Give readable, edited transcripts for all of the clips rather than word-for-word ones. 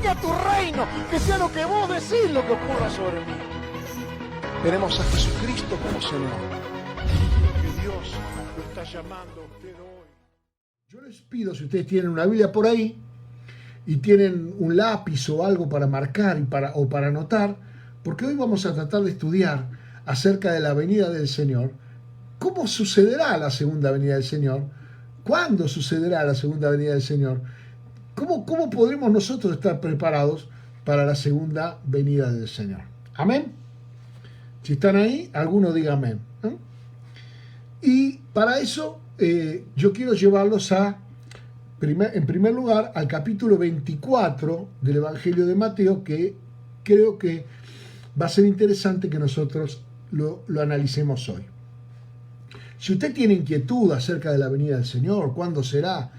sea tu reino, que sea lo que vos decís lo que ocurra sobre mí. Tenemos a Jesucristo como Señor. Que Dios lo está llamando a usted hoy. Yo les pido, si ustedes tienen una Biblia por ahí y tienen un lápiz o algo para marcar o para anotar, porque hoy vamos a tratar de estudiar acerca de la venida del Señor. ¿Cómo sucederá la segunda venida del Señor? ¿Cuándo sucederá la segunda venida del Señor? ¿Cómo podremos nosotros estar preparados para la segunda venida del Señor? Amén. Si están ahí, alguno diga amén. Y para eso yo quiero llevarlos en primer lugar al capítulo 24 del Evangelio de Mateo, que creo que va a ser interesante que nosotros lo analicemos hoy. Si usted tiene inquietud acerca de la venida del Señor, ¿cuándo será?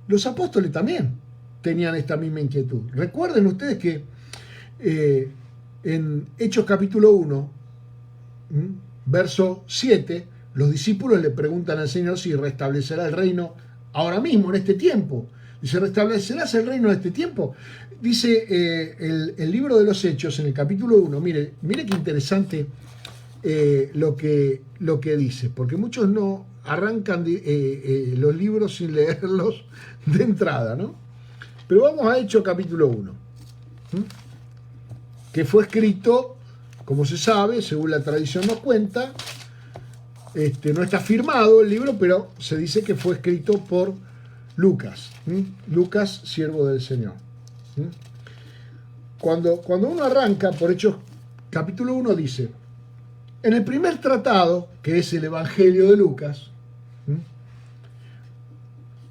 Los apóstoles también tenían esta misma inquietud. Recuerden ustedes que en Hechos capítulo 1, verso 7, los discípulos le preguntan al Señor si restablecerá el reino ahora mismo, en este tiempo. Dice, ¿restablecerás el reino en este tiempo? Dice el libro de los Hechos, en el capítulo 1, mire qué interesante lo que dice, porque muchos no arrancan los libros sin leerlos de entrada, ¿no? Pero vamos a Hechos capítulo 1, que fue escrito, como se sabe, según la tradición nos cuenta, no está firmado el libro, pero se dice que fue escrito por Lucas, Lucas, siervo del Señor. Cuando uno arranca por Hechos capítulo 1 dice, en el primer tratado, que es el Evangelio de Lucas,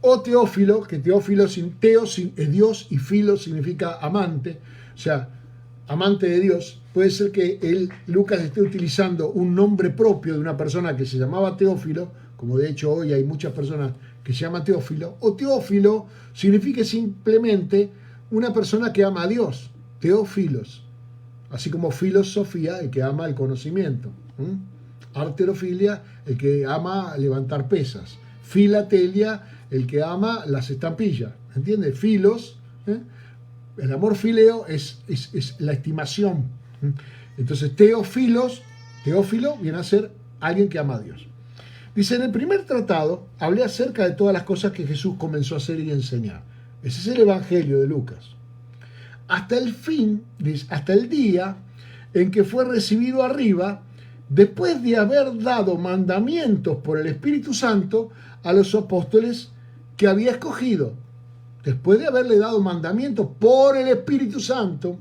o Teófilo, que Teófilo es Dios y filo significa amante, o sea, amante de Dios. Puede ser que Lucas esté utilizando un nombre propio de una persona que se llamaba Teófilo, como de hecho hoy hay muchas personas que se llaman Teófilo, o Teófilo significa simplemente una persona que ama a Dios, Teófilos, así como filosofía, el que ama el conocimiento, arterofilia, el que ama levantar pesas, filatelia, el que ama las estampillas, ¿entiendes? Filos, el amor fileo es la estimación. Entonces Teófilo viene a ser alguien que ama a Dios. Dice, en el primer tratado hablé acerca de todas las cosas que Jesús comenzó a hacer y enseñar. Ese es el Evangelio de Lucas. Hasta el día en que fue recibido arriba, después de haber dado mandamientos por el Espíritu Santo a los apóstoles que había escogido. Después de haberle dado mandamientos por el Espíritu Santo,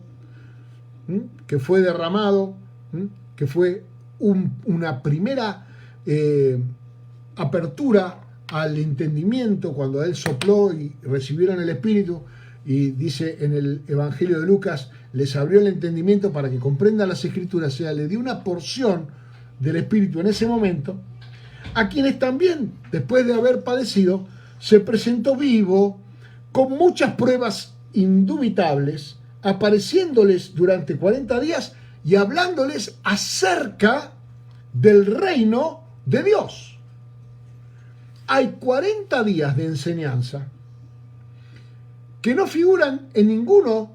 que fue derramado, que fue una primera apertura al entendimiento cuando él sopló y recibieron el Espíritu, y dice en el Evangelio de Lucas, les abrió el entendimiento para que comprendan las Escrituras, o sea, le dio una porción del Espíritu en ese momento, a quienes también, después de haber padecido, se presentó vivo, con muchas pruebas indubitables, apareciéndoles durante 40 días y hablándoles acerca del reino de Dios. Hay 40 días de enseñanza que no figuran en ninguno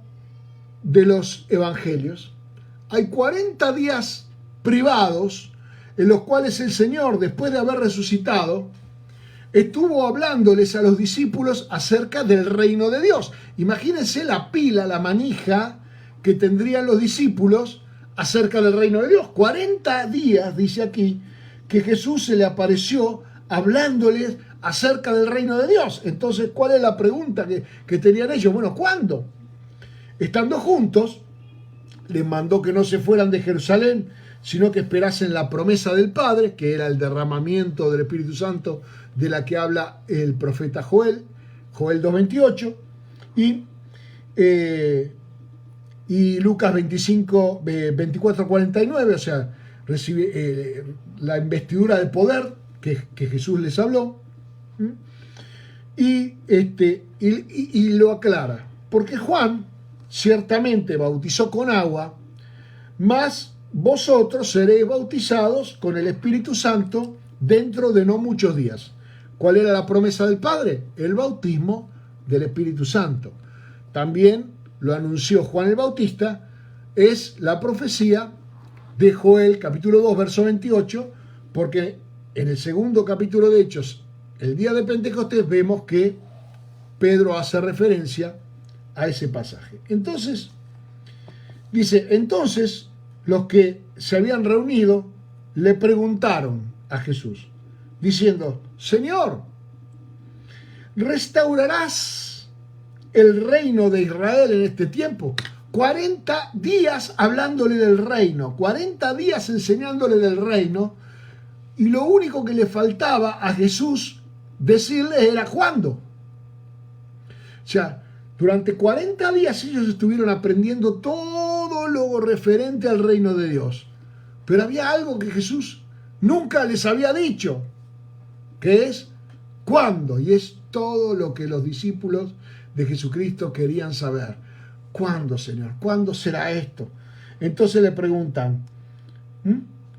de los evangelios. Hay 40 días privados en los cuales el Señor, después de haber resucitado, estuvo hablándoles a los discípulos acerca del reino de Dios. Imagínense la pila, la manija que tendrían los discípulos acerca del reino de Dios. 40 días, dice aquí, que Jesús se le apareció hablándoles acerca del reino de Dios. Entonces, ¿cuál es la pregunta que tenían ellos? Bueno, ¿cuándo? Estando juntos, les mandó que no se fueran de Jerusalén, sino que esperasen la promesa del Padre, que era el derramamiento del Espíritu Santo, de la que habla el profeta Joel 2:28, y Lucas 24:49, o sea, recibe la investidura de poder que Jesús les habló, y lo aclara, porque Juan ciertamente bautizó con agua, mas vosotros seréis bautizados con el Espíritu Santo dentro de no muchos días. ¿Cuál era la promesa del Padre? El bautismo del Espíritu Santo. También lo anunció Juan el Bautista, es la profecía de Joel, capítulo 2, verso 28, porque en el segundo capítulo de Hechos, el día de Pentecostés, vemos que Pedro hace referencia a ese pasaje. Entonces, dice, entonces los que se habían reunido le preguntaron a Jesús, diciendo, Señor, ¿restaurarás el reino de Israel en este tiempo? 40 días hablándole del reino, 40 días enseñándole del reino, y lo único que le faltaba a Jesús decirle era ¿cuándo? O sea, durante 40 días ellos estuvieron aprendiendo todo lo referente al reino de Dios. Pero había algo que Jesús nunca les había dicho, que es ¿cuándo? Y es todo lo que los discípulos de Jesucristo querían saber. ¿Cuándo, Señor? ¿Cuándo será esto? Entonces le preguntan,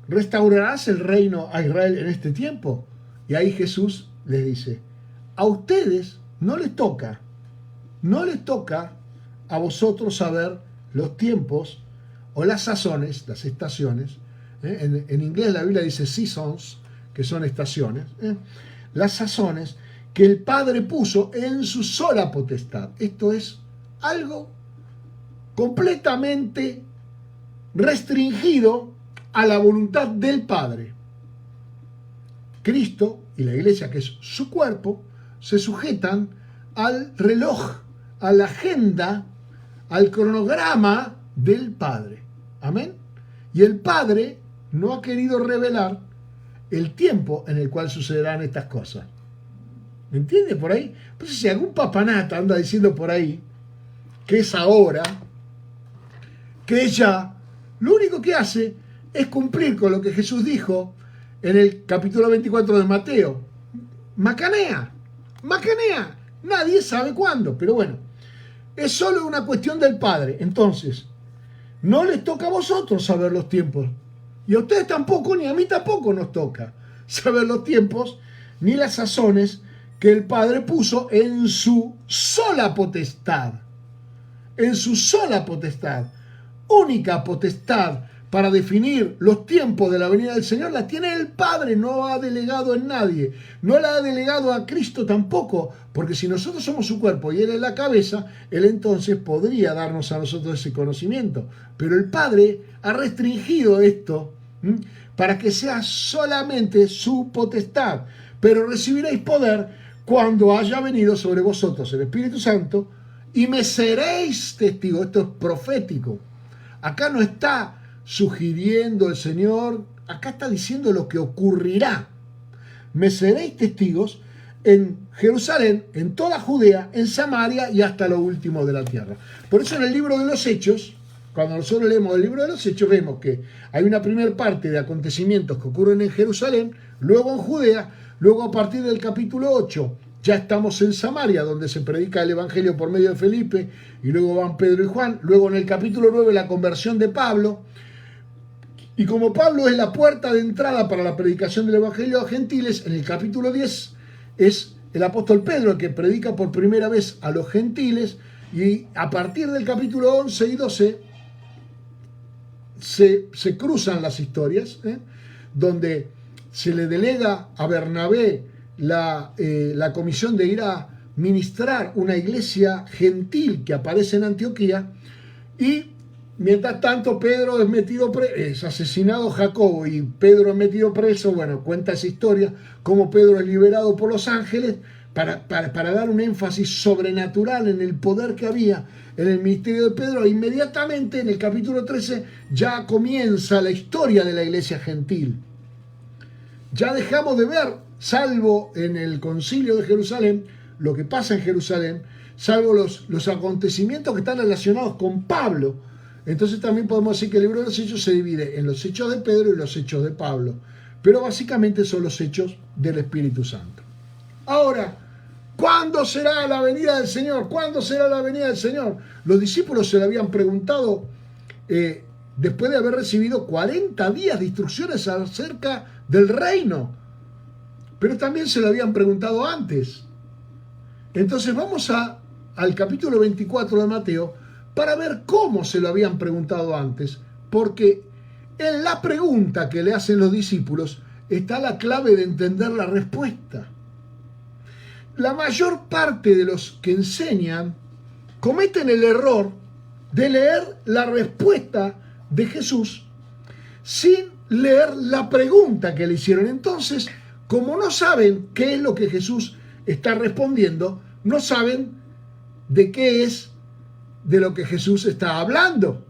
¿restaurarás el reino a Israel en este tiempo? Y ahí Jesús les dice, a ustedes no les toca a vosotros saber los tiempos o las sazones, las estaciones. En inglés la Biblia dice seasons, que son estaciones. Las sazones que el Padre puso en su sola potestad. Esto es algo completamente restringido a la voluntad del Padre. Cristo y la iglesia, que es su cuerpo, se sujetan al reloj, a la agenda, al cronograma del Padre. Amén. Y el Padre no ha querido revelar el tiempo en el cual sucederán estas cosas. ¿Me entiende por ahí? Pues si algún papanata anda diciendo por ahí que es ahora, que es ya, lo único que hace es cumplir con lo que Jesús dijo en el capítulo 24 de Mateo. Macanea. Nadie sabe cuándo, pero bueno, es solo una cuestión del Padre. Entonces, no les toca a vosotros saber los tiempos. Y a ustedes tampoco, ni a mí tampoco nos toca saber los tiempos, ni las sazones que el Padre puso en su sola potestad. En su sola potestad. Única potestad para definir los tiempos de la venida del Señor la tiene el Padre, no ha delegado en nadie, no la ha delegado a Cristo tampoco, porque si nosotros somos su cuerpo y Él es la cabeza, Él entonces podría darnos a nosotros ese conocimiento, pero el Padre ha restringido esto para que sea solamente su potestad, pero recibiréis poder cuando haya venido sobre vosotros el Espíritu Santo y me seréis testigos. Esto es profético. Acá no está sugiriendo el Señor, acá está diciendo lo que ocurrirá. Me seréis testigos en Jerusalén, en toda Judea, en Samaria y hasta lo último de la tierra. Por eso en el libro de los Hechos, cuando nosotros leemos el libro de los Hechos, vemos que hay una primera parte de acontecimientos que ocurren en Jerusalén, luego en Judea, luego a partir del capítulo 8, ya estamos en Samaria, donde se predica el Evangelio por medio de Felipe, y luego van Pedro y Juan. Luego en el capítulo 9 la conversión de Pablo. Y como Pablo es la puerta de entrada para la predicación del Evangelio a gentiles, en el capítulo 10 es el apóstol Pedro el que predica por primera vez a los gentiles. Y a partir del capítulo 11 y 12 se cruzan las historias, donde se le delega a Bernabé la comisión de ir a ministrar una iglesia gentil que aparece en Antioquía, y mientras tanto Pedro es metido es asesinado Jacobo y Pedro es metido preso. Bueno, cuenta esa historia, cómo Pedro es liberado por los ángeles para dar un énfasis sobrenatural en el poder que había en el ministerio de Pedro. Inmediatamente en el capítulo 13 ya comienza la historia de la iglesia gentil. Ya dejamos de ver, salvo en el concilio de Jerusalén, lo que pasa en Jerusalén, salvo los acontecimientos que están relacionados con Pablo. Entonces también podemos decir que el libro de los Hechos se divide en los hechos de Pedro y los hechos de Pablo, pero básicamente son los hechos del Espíritu Santo. Ahora, ¿cuándo será la venida del Señor? ¿Cuándo será la venida del Señor? Los discípulos se lo habían preguntado después de haber recibido 40 días de instrucciones acerca del reino, pero también se lo habían preguntado antes. Entonces vamos al capítulo 24 de Mateo para ver cómo se lo habían preguntado antes, porque en la pregunta que le hacen los discípulos está la clave de entender la respuesta. La mayor parte de los que enseñan cometen el error de leer la respuesta de Jesús sin leer la pregunta que le hicieron. Entonces, como no saben qué es lo que Jesús está respondiendo, no saben de qué es de lo que Jesús está hablando.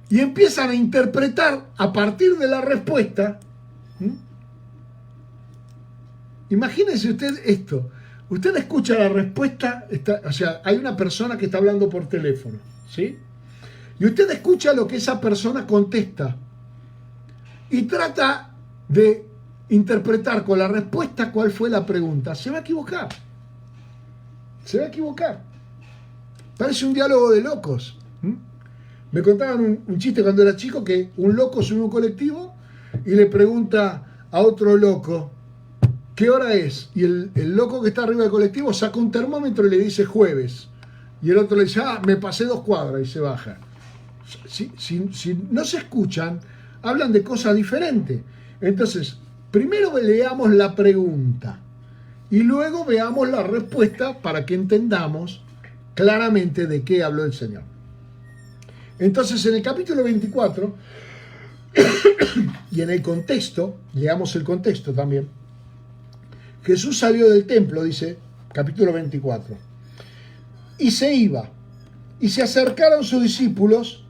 Y empiezan a interpretar a partir de la respuesta. Imagínense usted esto. Usted escucha la respuesta, o sea, hay una persona que está hablando por teléfono, ¿sí? Y usted escucha lo que esa persona contesta y trata de interpretar con la respuesta cuál fue la pregunta. Se va a equivocar. Se va a equivocar. Parece un diálogo de locos. Me contaban un chiste cuando era chico, que un loco sube a un colectivo y le pregunta a otro loco ¿qué hora es? Y el loco que está arriba del colectivo saca un termómetro y le dice jueves. Y el otro le dice, me pasé 2 cuadras, y se baja. Si no se escuchan, hablan de cosas diferentes. Entonces, primero leamos la pregunta y luego veamos la respuesta para que entendamos claramente de qué habló el Señor. Entonces, en el capítulo 24, y en el contexto, leamos el contexto también, Jesús salió del templo, dice, capítulo 24, y se iba, y se acercaron sus discípulos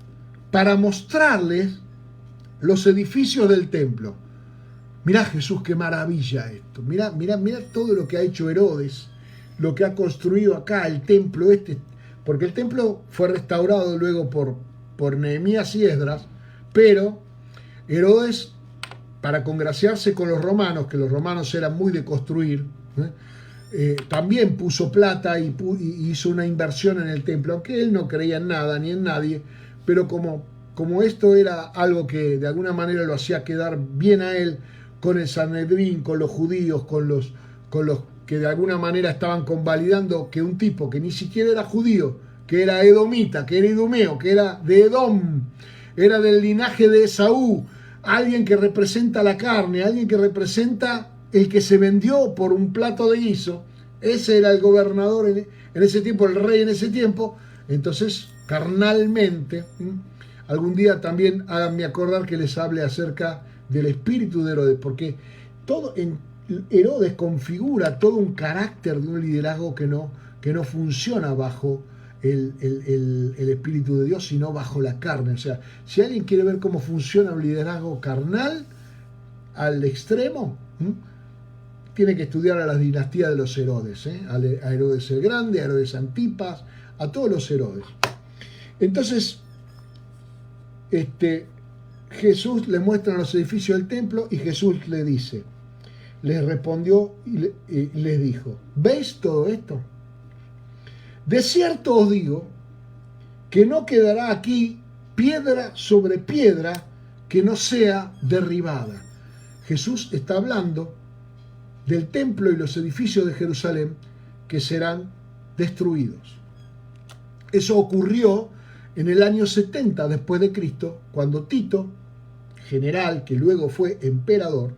para mostrarles los edificios del templo. Mirá, Jesús, qué maravilla esto. Mirá todo lo que ha hecho Herodes, lo que ha construido acá, el templo este, porque el templo fue restaurado luego por Nehemías y Esdras, pero Herodes, para congraciarse con los romanos, que los romanos eran muy de construir, también puso plata y hizo una inversión en el templo, aunque él no creía en nada ni en nadie, pero como esto era algo que de alguna manera lo hacía quedar bien a él, con el Sanedrín, con los judíos, con los que de alguna manera estaban convalidando que un tipo que ni siquiera era judío, que era edomita, que era idumeo, que era de Edom, era del linaje de Esaú, alguien que representa la carne, alguien que representa el que se vendió por un plato de guiso. Ese era el gobernador en ese tiempo, el rey en ese tiempo. Entonces, carnalmente, algún día también háganme acordar que les hable acerca del espíritu de Herodes, porque todo en Herodes configura todo un carácter de un liderazgo que no funciona bajo el espíritu de Dios, sino bajo la carne. O sea, si alguien quiere ver cómo funciona un liderazgo carnal al extremo, tiene que estudiar a las dinastías de los Herodes, a Herodes el Grande, a Herodes Antipas, a todos los Herodes. Entonces, Jesús le muestra los edificios del templo y Jesús le dice, les respondió y les dijo, ¿veis todo esto? De cierto os digo que no quedará aquí piedra sobre piedra que no sea derribada. Jesús está hablando del templo y los edificios de Jerusalén que serán destruidos. Eso ocurrió en el año 70 después de Cristo, cuando Tito, general que luego fue emperador,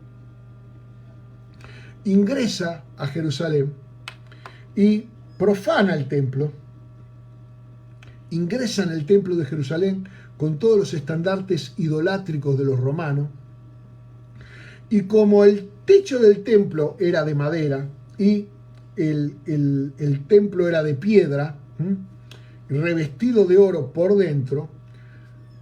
ingresa a Jerusalén y profana el templo, ingresa en el templo de Jerusalén con todos los estandartes idolátricos de los romanos, y como el techo del templo era de madera y el templo era de piedra, revestido de oro por dentro,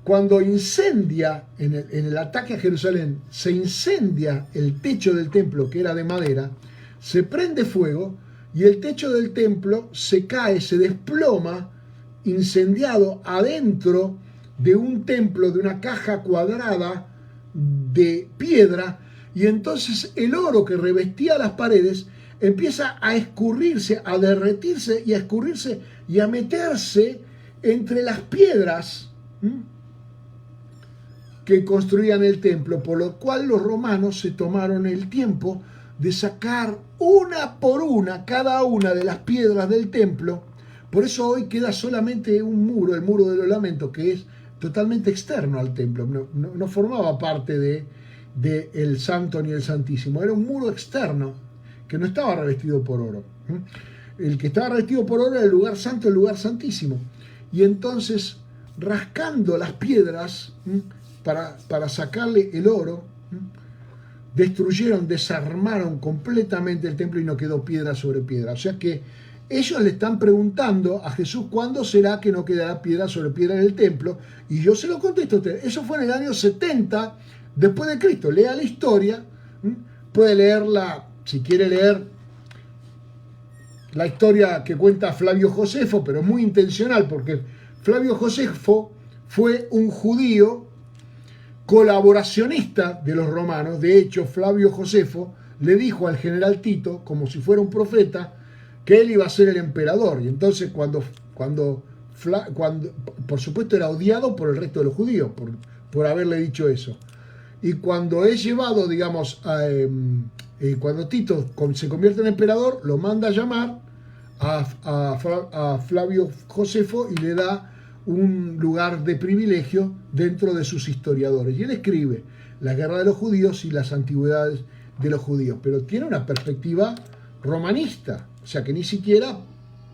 cuando incendia en el ataque a Jerusalén, se incendia el techo del templo que era de madera, se prende fuego y el techo del templo se cae, se desploma, incendiado adentro de un templo, de una caja cuadrada de piedra, y entonces el oro que revestía las paredes empieza a escurrirse, a derretirse y a escurrirse y a meterse entre las piedras que construían el templo, por lo cual los romanos se tomaron el tiempo de sacar una por una cada una de las piedras del templo Por eso hoy queda solamente un muro, el muro de los lamentos, que es totalmente externo al templo, no formaba parte de el santo ni el santísimo, era un muro externo que no estaba revestido por oro. El que estaba revestido por oro era el lugar santo, el lugar santísimo. Y entonces, rascando las piedras para sacarle el oro, destruyeron, desarmaron completamente el templo y no quedó piedra sobre piedra. O sea que ellos le están preguntando a Jesús cuándo será que no quedará piedra sobre piedra en el templo, y yo se lo contesto a usted. Eso fue en el año 70 después de Cristo. Lea la historia, puede leerla, si quiere leer la historia que cuenta Flavio Josefo, pero es muy intencional porque Flavio Josefo fue un judío colaboracionista de los romanos. De hecho, Flavio Josefo le dijo al general Tito, como si fuera un profeta, que él iba a ser el emperador. Y entonces cuando por supuesto era odiado por el resto de los judíos por haberle dicho eso. Y cuando es llevado, digamos, cuando Tito se convierte en emperador, lo manda a llamar a Flavio Josefo y le da un lugar de privilegio dentro de sus historiadores. Y él escribe la guerra de los judíos y las antigüedades de los judíos, pero tiene una perspectiva romanista, o sea que ni siquiera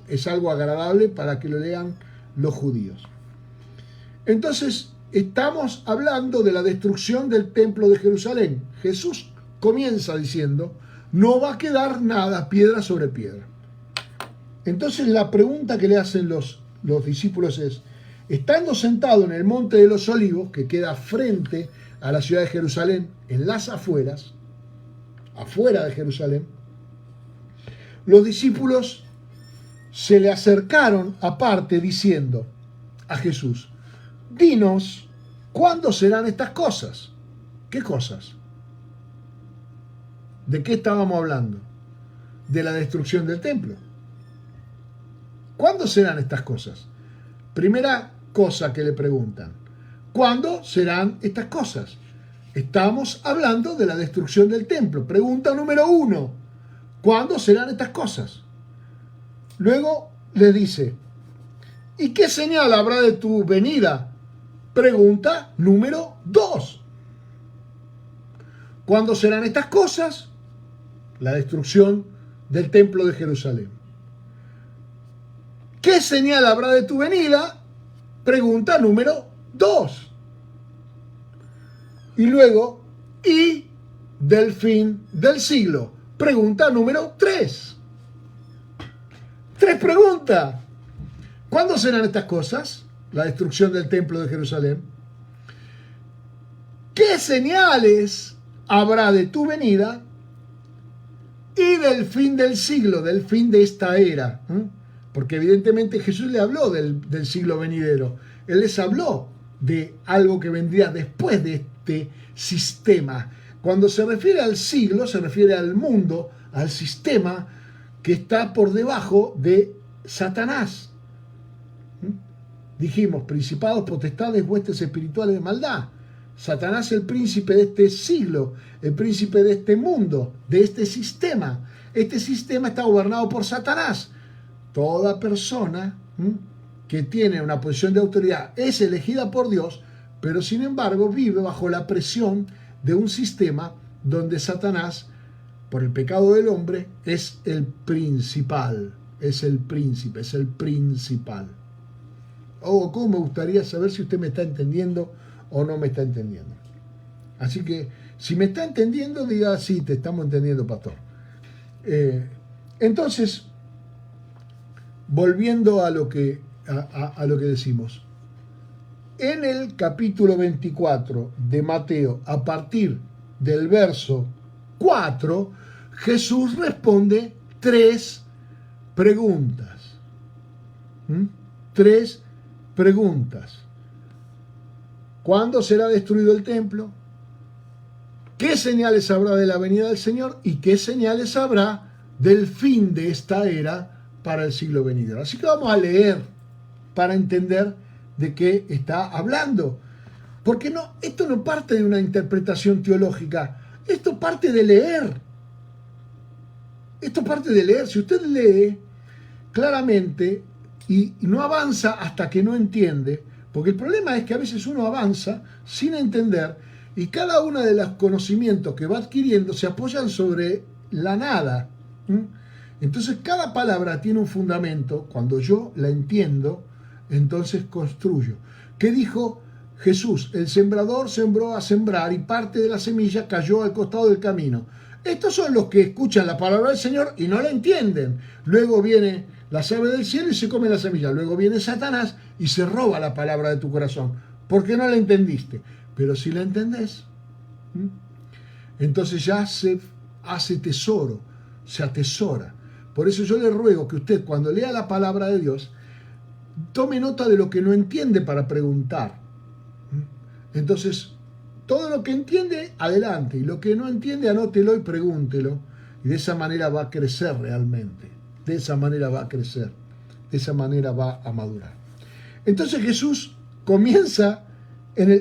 es algo agradable para que lo lean los judíos. Entonces, estamos hablando de la destrucción del templo de Jerusalén. Jesús comienza diciendo, no va a quedar nada, piedra sobre piedra. Entonces la pregunta que le hacen los discípulos es, estando sentado en el monte de los olivos, que queda frente a la ciudad de Jerusalén, en las afueras, afuera de Jerusalén, los discípulos se le acercaron aparte diciendo a Jesús, dinos, ¿cuándo serán estas cosas? ¿Qué cosas? ¿De qué estábamos hablando? De la destrucción del templo. ¿Cuándo serán estas cosas? Primera cosa que le preguntan, ¿cuándo serán estas cosas? Estamos hablando de la destrucción del templo. Pregunta número 1, ¿cuándo serán estas cosas? Luego le dice, ¿y qué señal habrá de tu venida? Pregunta número 2. ¿Cuándo serán estas cosas? La destrucción del templo de Jerusalén. ¿Qué señal habrá de tu venida? Pregunta número 2. Y luego, ¿y del fin del siglo? Pregunta número 3. 3 preguntas. ¿Cuándo serán estas cosas? La destrucción del templo de Jerusalén. ¿Qué señales habrá de tu venida? Y del fin del siglo, del fin de esta era. Porque evidentemente Jesús le habló del siglo venidero. Él les habló de algo que vendría después de este sistema. Cuando se refiere al siglo, se refiere al mundo, al sistema que está por debajo de Satanás. Dijimos, principados, potestades, huestes espirituales de maldad. Satanás es el príncipe de este siglo, el príncipe de este mundo, de este sistema. Este sistema está gobernado por Satanás. Toda persona que tiene una posición de autoridad es elegida por Dios, pero sin embargo vive bajo la presión de un sistema donde Satanás, por el pecado del hombre, es el principal, es el príncipe, es el principal. Oh, cómo me gustaría saber si usted me está entendiendo o no me está entendiendo. Así que, si me está entendiendo, diga, sí, te estamos entendiendo, pastor. Entonces, volviendo a lo que decimos, en el capítulo 24 de Mateo, a partir del verso 4, Jesús responde 3 preguntas. 3 preguntas. ¿Cuándo será destruido el templo? ¿Qué señales habrá de la venida del Señor? ¿Y qué señales habrá del fin de esta era para el siglo venidero? Así que vamos a leer para entender de qué está hablando. Porque esto no parte de una interpretación teológica, esto parte de leer. Esto parte de leer. Si usted lee claramente y no avanza hasta que no entiende, porque el problema es que a veces uno avanza sin entender y cada uno de los conocimientos que va adquiriendo se apoyan sobre la nada. Entonces cada palabra tiene un fundamento. Cuando yo la entiendo, entonces construyo. ¿Qué dijo Jesús? El sembrador sembró a sembrar y parte de la semilla cayó al costado del camino. Estos son los que escuchan la palabra del Señor y no la entienden. Luego viene las aves del cielo y se come la semilla. Luego viene Satanás y se roba la palabra de tu corazón, porque no la entendiste. Pero si la entendés, entonces ya se hace tesoro, se atesora. Por eso yo le ruego que usted, cuando lea la palabra de Dios, tome nota de lo que no entiende para preguntar. Entonces, todo lo que entiende, adelante. Y lo que no entiende, anótelo y pregúntelo. Y de esa manera va a crecer realmente. De esa manera va a crecer. De esa manera va a madurar. Entonces Jesús comienza,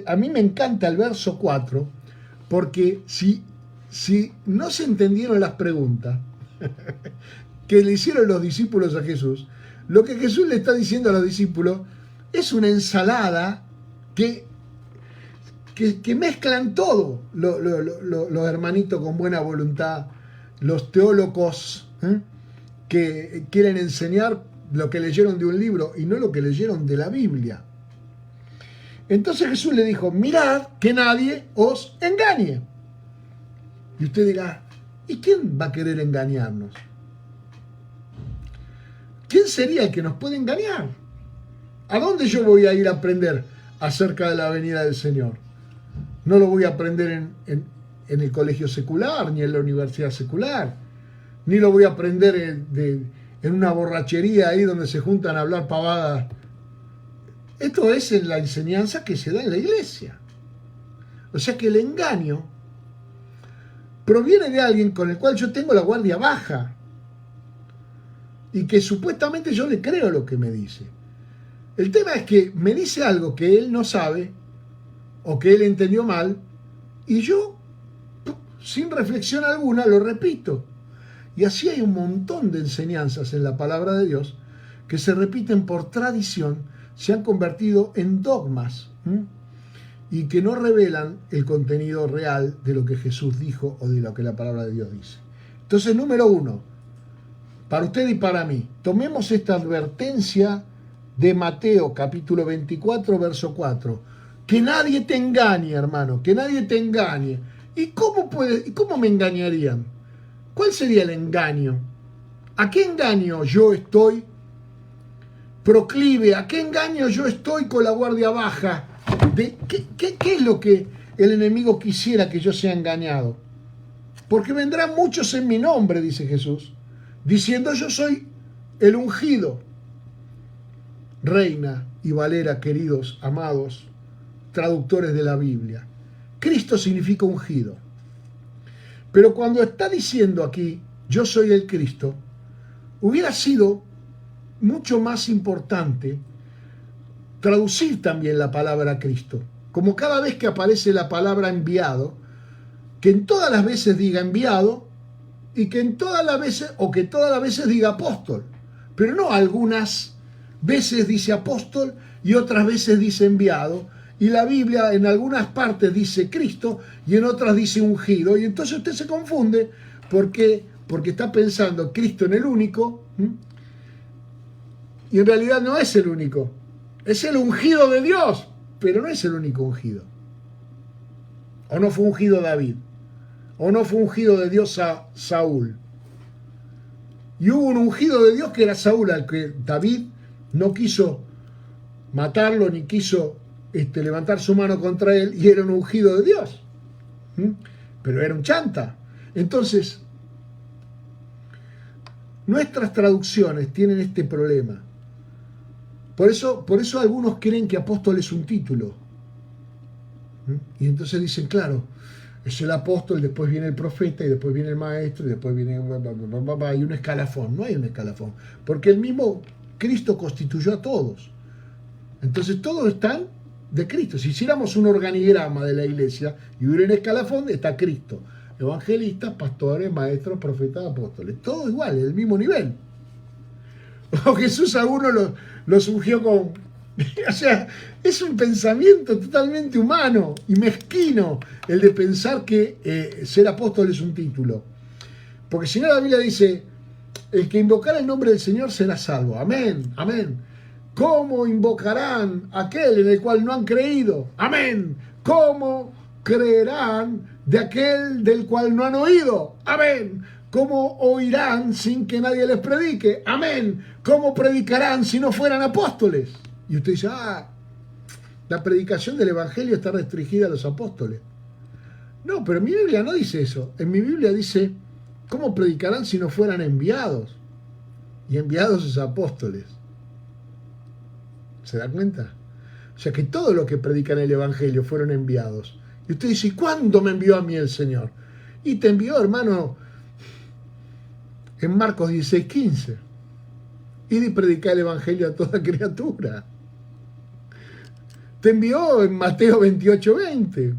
a mí me encanta el verso 4, porque si no se entendieron las preguntas que le hicieron los discípulos a Jesús, lo que Jesús le está diciendo a los discípulos es una ensalada que mezclan todo los hermanitos con buena voluntad, los teólogos que quieren enseñar lo que leyeron de un libro y no lo que leyeron de la Biblia. Entonces Jesús le dijo, mirad que nadie os engañe. Y usted dirá, ¿y quién va a querer engañarnos? ¿Quién sería el que nos puede engañar? ¿A dónde yo voy a ir a aprender acerca de la venida del Señor? No lo voy a aprender en el colegio secular, ni en la universidad secular, ni lo voy a aprender en una borrachería ahí donde se juntan a hablar pavadas. Esto es en la enseñanza que se da en la iglesia. O sea que el engaño proviene de alguien con el cual yo tengo la guardia baja y que supuestamente yo le creo lo que me dice. El tema es que me dice algo que él no sabe o que él entendió mal y yo, sin reflexión alguna, lo repito. Y así hay un montón de enseñanzas en la palabra de Dios que se repiten por tradición, se han convertido en dogmas y que no revelan el contenido real de lo que Jesús dijo o de lo que la palabra de Dios dice. Entonces, número 1, para usted y para mí, tomemos esta advertencia de Mateo capítulo 24, verso 4. Que nadie te engañe, hermano, que nadie te engañe. ¿Y cómo me engañarían? ¿Cuál sería el engaño? ¿A qué engaño yo estoy proclive? ¿A qué engaño yo estoy con la guardia baja? ¿Qué es lo que el enemigo quisiera que yo sea engañado? Porque vendrán muchos en mi nombre, dice Jesús, diciendo yo soy el ungido. Reina y Valera, queridos, amados, traductores de la Biblia. Cristo significa ungido. Pero cuando está diciendo aquí, yo soy el Cristo, hubiera sido mucho más importante traducir también la palabra Cristo. Como cada vez que aparece la palabra enviado, que en todas las veces diga enviado y que en todas las veces, o que todas las veces diga apóstol. Pero no algunas veces dice apóstol y otras veces dice enviado. Y la Biblia en algunas partes dice Cristo y en otras dice ungido. Y entonces usted se confunde porque está pensando Cristo en el único. Y en realidad no es el único. Es el ungido de Dios, pero no es el único ungido. ¿O no fue ungido David? ¿O no fue ungido de Dios a Saúl? Y hubo un ungido de Dios que era Saúl, al que David no quiso matarlo ni quiso levantar su mano contra él, y era un ungido de Dios. Pero era un chanta. Entonces, nuestras traducciones tienen este problema. Por eso algunos creen que apóstol es un título. Y entonces dicen, claro, es el apóstol, después viene el profeta, y después viene el maestro, y después viene... Hay un escalafón. No hay un escalafón. Porque el mismo Cristo constituyó a todos. Entonces todos están de Cristo. Si hiciéramos un organigrama de la iglesia y hubiera un escalafón, está Cristo. Evangelistas, pastores, maestros, profetas, apóstoles. Todo igual, el mismo nivel. O Jesús a uno los ungió con... O sea, es un pensamiento totalmente humano y mezquino el de pensar que ser apóstol es un título. Porque si no, la Biblia dice, el que invocar el nombre del Señor será salvo. Amén, amén. ¿Cómo invocarán aquel en el cual no han creído? Amén. ¿Cómo creerán de aquel del cual no han oído? Amén. ¿Cómo oirán sin que nadie les predique? Amén. ¿Cómo predicarán si no fueran apóstoles? Y usted dice, la predicación del Evangelio está restringida a los apóstoles. No, pero en mi Biblia no dice eso. En mi Biblia dice, ¿cómo predicarán si no fueran enviados? Y enviados es apóstoles. ¿Se da cuenta? O sea que todos los que predican el Evangelio fueron enviados. Y usted dice, ¿cuándo me envió a mí el Señor? Y te envió, hermano, en Marcos 16:15. Id y predicar el Evangelio a toda criatura. Te envió en Mateo 28:20.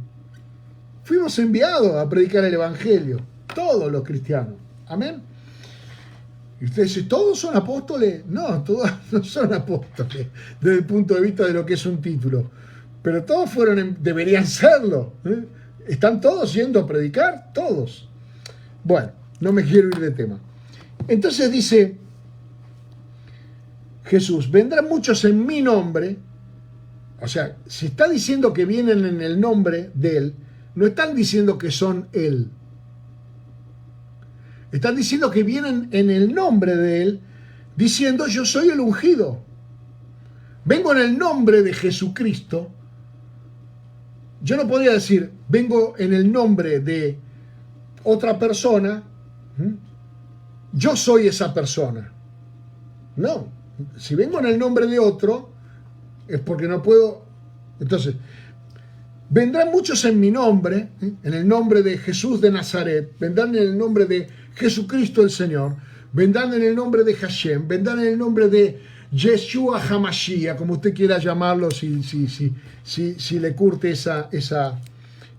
Fuimos enviados a predicar el Evangelio. Todos los cristianos. Amén. Y usted dice, ¿todos son apóstoles? No, todos no son apóstoles desde el punto de vista de lo que es un título. Pero todos deberían serlo. ¿Están todos yendo a predicar? Todos. Bueno, no me quiero ir de tema. Entonces dice Jesús, vendrán muchos en mi nombre. O sea, si está diciendo que vienen en el nombre de Él, no están diciendo que son Él. Están diciendo que vienen en el nombre de Él, diciendo yo soy el ungido. Vengo en el nombre de Jesucristo. Yo no podría decir, vengo en el nombre de otra persona. Yo soy esa persona. No, si vengo en el nombre de otro, es porque no puedo. Entonces, vendrán muchos en mi nombre, en el nombre de Jesús de Nazaret, vendrán en el nombre de Jesucristo el Señor, vendrán en el nombre de Hashem, vendrán en el nombre de Yeshua HaMashiach, como usted quiera llamarlo, si le curte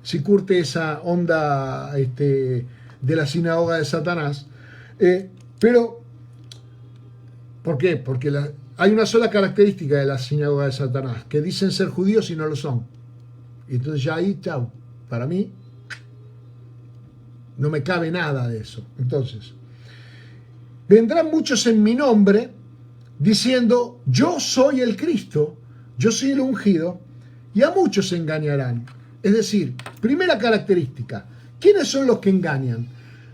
si curte esa onda de la sinagoga de Satanás. Pero, ¿por qué? Porque hay una sola característica de la sinagoga de Satanás, que dicen ser judíos y no lo son. Y entonces ya ahí, chao, para mí no me cabe nada de eso. Entonces, vendrán muchos en mi nombre diciendo, yo soy el Cristo, yo soy el ungido, y a muchos se engañarán. Es decir, primera característica, ¿quiénes son los que engañan?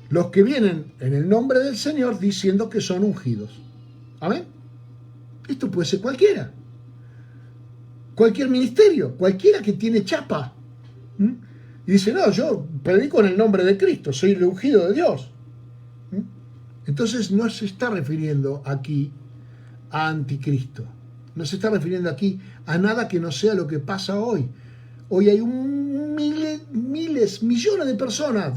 Los que vienen en el nombre del Señor diciendo que son ungidos. ¿Amén? Esto puede ser cualquiera. Cualquier ministerio, cualquiera que tiene chapa. Y dice, no, yo predico en el nombre de Cristo, soy el ungido de Dios. Entonces no se está refiriendo aquí a anticristo. No se está refiriendo aquí a nada que no sea lo que pasa hoy. Hoy hay miles, millones de personas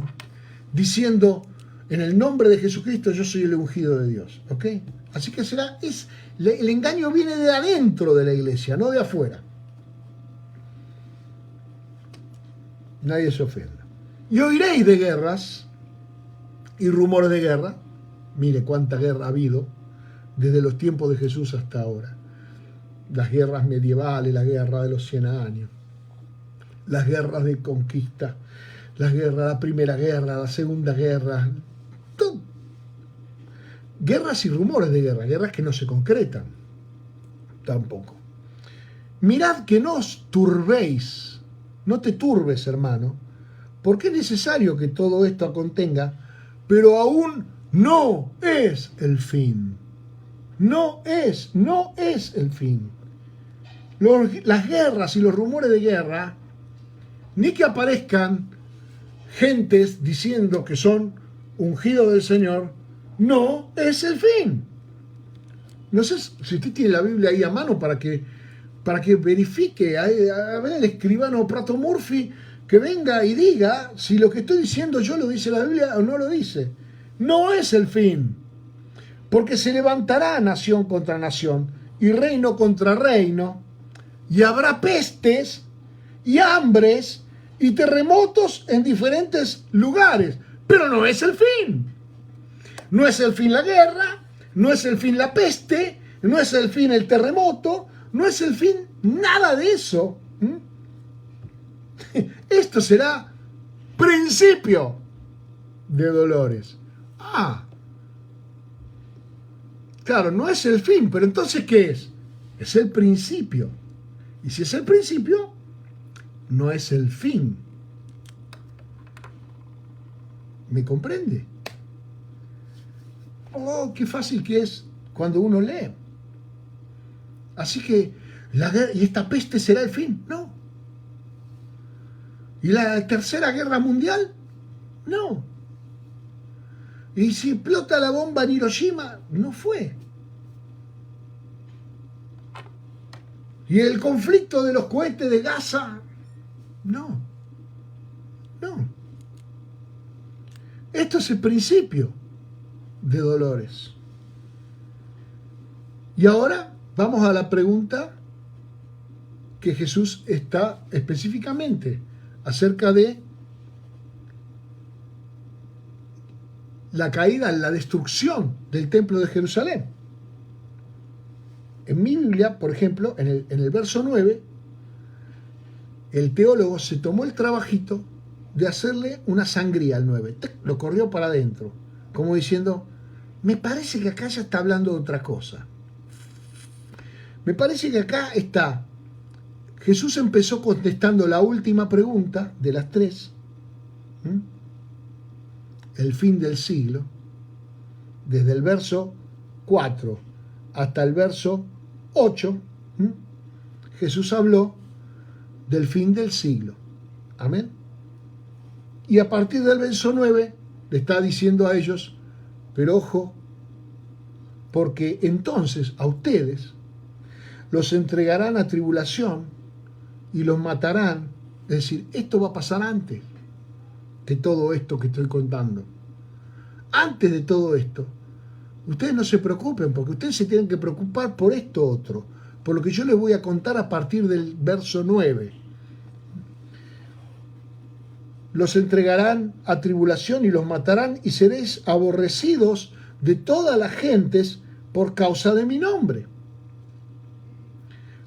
diciendo, en el nombre de Jesucristo yo soy el ungido de Dios. ¿Ok? Así que el engaño viene de adentro de la iglesia, no de afuera. Nadie se ofenda. Y oiréis de guerras y rumores de guerra. Mire cuánta guerra ha habido desde los tiempos de Jesús hasta ahora. Las guerras medievales, la guerra de los 100 años, las guerras de conquista, la primera guerra, la segunda guerra, todo. Guerras y rumores de guerra, guerras que no se concretan tampoco. Mirad que no os turbéis. No te turbes, hermano, porque es necesario que todo esto acontenga, pero aún no es el fin. No es el fin. Las guerras y los rumores de guerra, ni que aparezcan gentes diciendo que son ungidos del Señor, no es el fin. No sé si usted tiene la Biblia ahí a mano para que verifique, a ver el escribano Prato Murphy, que venga y diga si lo que estoy diciendo yo lo dice la Biblia o no lo dice. No es el fin, porque se levantará nación contra nación y reino contra reino, y habrá pestes y hambres y terremotos en diferentes lugares, pero no es el fin. No es el fin la guerra, no es el fin la peste, no es el fin el terremoto, no es el fin nada de eso. Esto será principio de dolores. Claro, no es el fin, pero entonces ¿qué es? Es el principio. Y si es el principio, no es el fin. ¿Me comprende? Oh, qué fácil que es cuando uno lee. Así que la guerra, y esta peste será el fin. No. ¿Y la tercera guerra mundial? No. ¿Y si explota la bomba en Hiroshima? No fue. ¿Y el conflicto de los cohetes de Gaza? No. No. Esto es el principio de dolores. Y ahora vamos a la pregunta que Jesús está específicamente acerca de la caída, la destrucción del templo de Jerusalén. En mi Biblia, por ejemplo, en el verso 9, el teólogo se tomó el trabajito de hacerle una sangría al 9. Lo corrió para adentro, como diciendo, me parece que acá ya está hablando de otra cosa. Me parece que acá está. Jesús empezó contestando la última pregunta de las 3. El fin del siglo. Desde el verso 4 hasta el verso 8. Jesús habló del fin del siglo. Amén. Y a partir del verso 9 le está diciendo a ellos, pero ojo, porque entonces a ustedes los entregarán a tribulación y los matarán. Es decir, esto va a pasar antes de todo esto que estoy contando. Antes de todo esto, ustedes no se preocupen, porque ustedes se tienen que preocupar por esto otro, por lo que yo les voy a contar a partir del verso 9. Los entregarán a tribulación y los matarán, y seréis aborrecidos de todas las gentes por causa de mi nombre.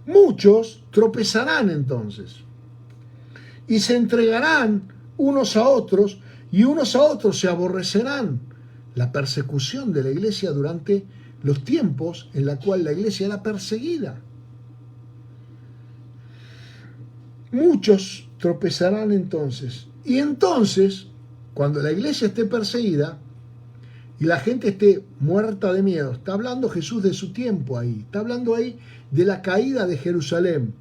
Muchos tropezarán entonces y se entregarán unos a otros, y unos a otros se aborrecerán. La persecución de la iglesia durante los tiempos en la cual la iglesia era perseguida. Muchos tropezarán entonces. Y entonces, cuando la iglesia esté perseguida y la gente esté muerta de miedo, está hablando Jesús de su tiempo ahí, está hablando ahí de la caída de Jerusalén.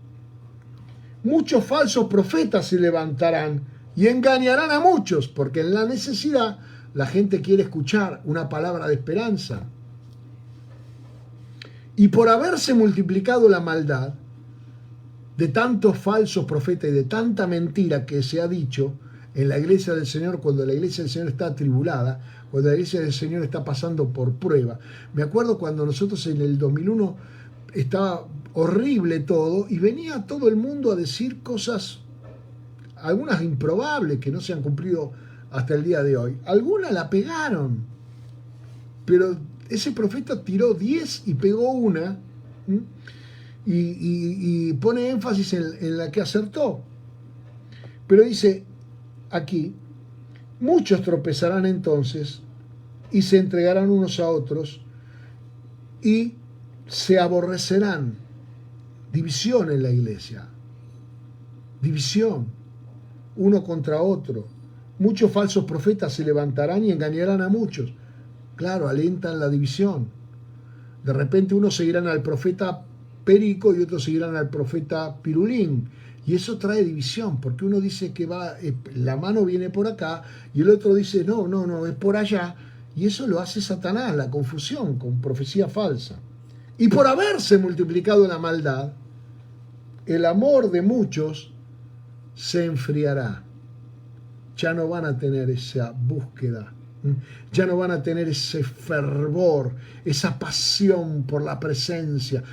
Muchos falsos profetas se levantarán y engañarán a muchos, porque en la necesidad la gente quiere escuchar una palabra de esperanza. Y por haberse multiplicado la maldad de tantos falsos profetas y de tanta mentira que se ha dicho en la iglesia del Señor, cuando la iglesia del Señor está atribulada, cuando la iglesia del Señor está pasando por prueba. Me acuerdo cuando nosotros en el 2001 estaba horrible todo y venía todo el mundo a decir cosas, algunas improbables que no se han cumplido hasta el día de hoy. Algunas la pegaron, pero ese profeta tiró 10 y pegó una, y pone énfasis en la que acertó. Pero dice aquí, muchos tropezarán entonces y se entregarán unos a otros y se aborrecerán. División en la iglesia, división uno contra otro. Muchos falsos profetas se levantarán y engañarán a muchos. Claro, alientan la división. De repente unos seguirán al profeta Perico y otros seguirán al profeta Pirulín. Y eso trae división, porque uno dice que va, la mano viene por acá, y el otro dice, no, es por allá. Y eso lo hace Satanás, la confusión con profecía falsa. Y por haberse multiplicado la maldad, el amor de muchos se enfriará. Ya no van a tener esa búsqueda Ya no van a tener ese fervor, esa pasión por la presencia.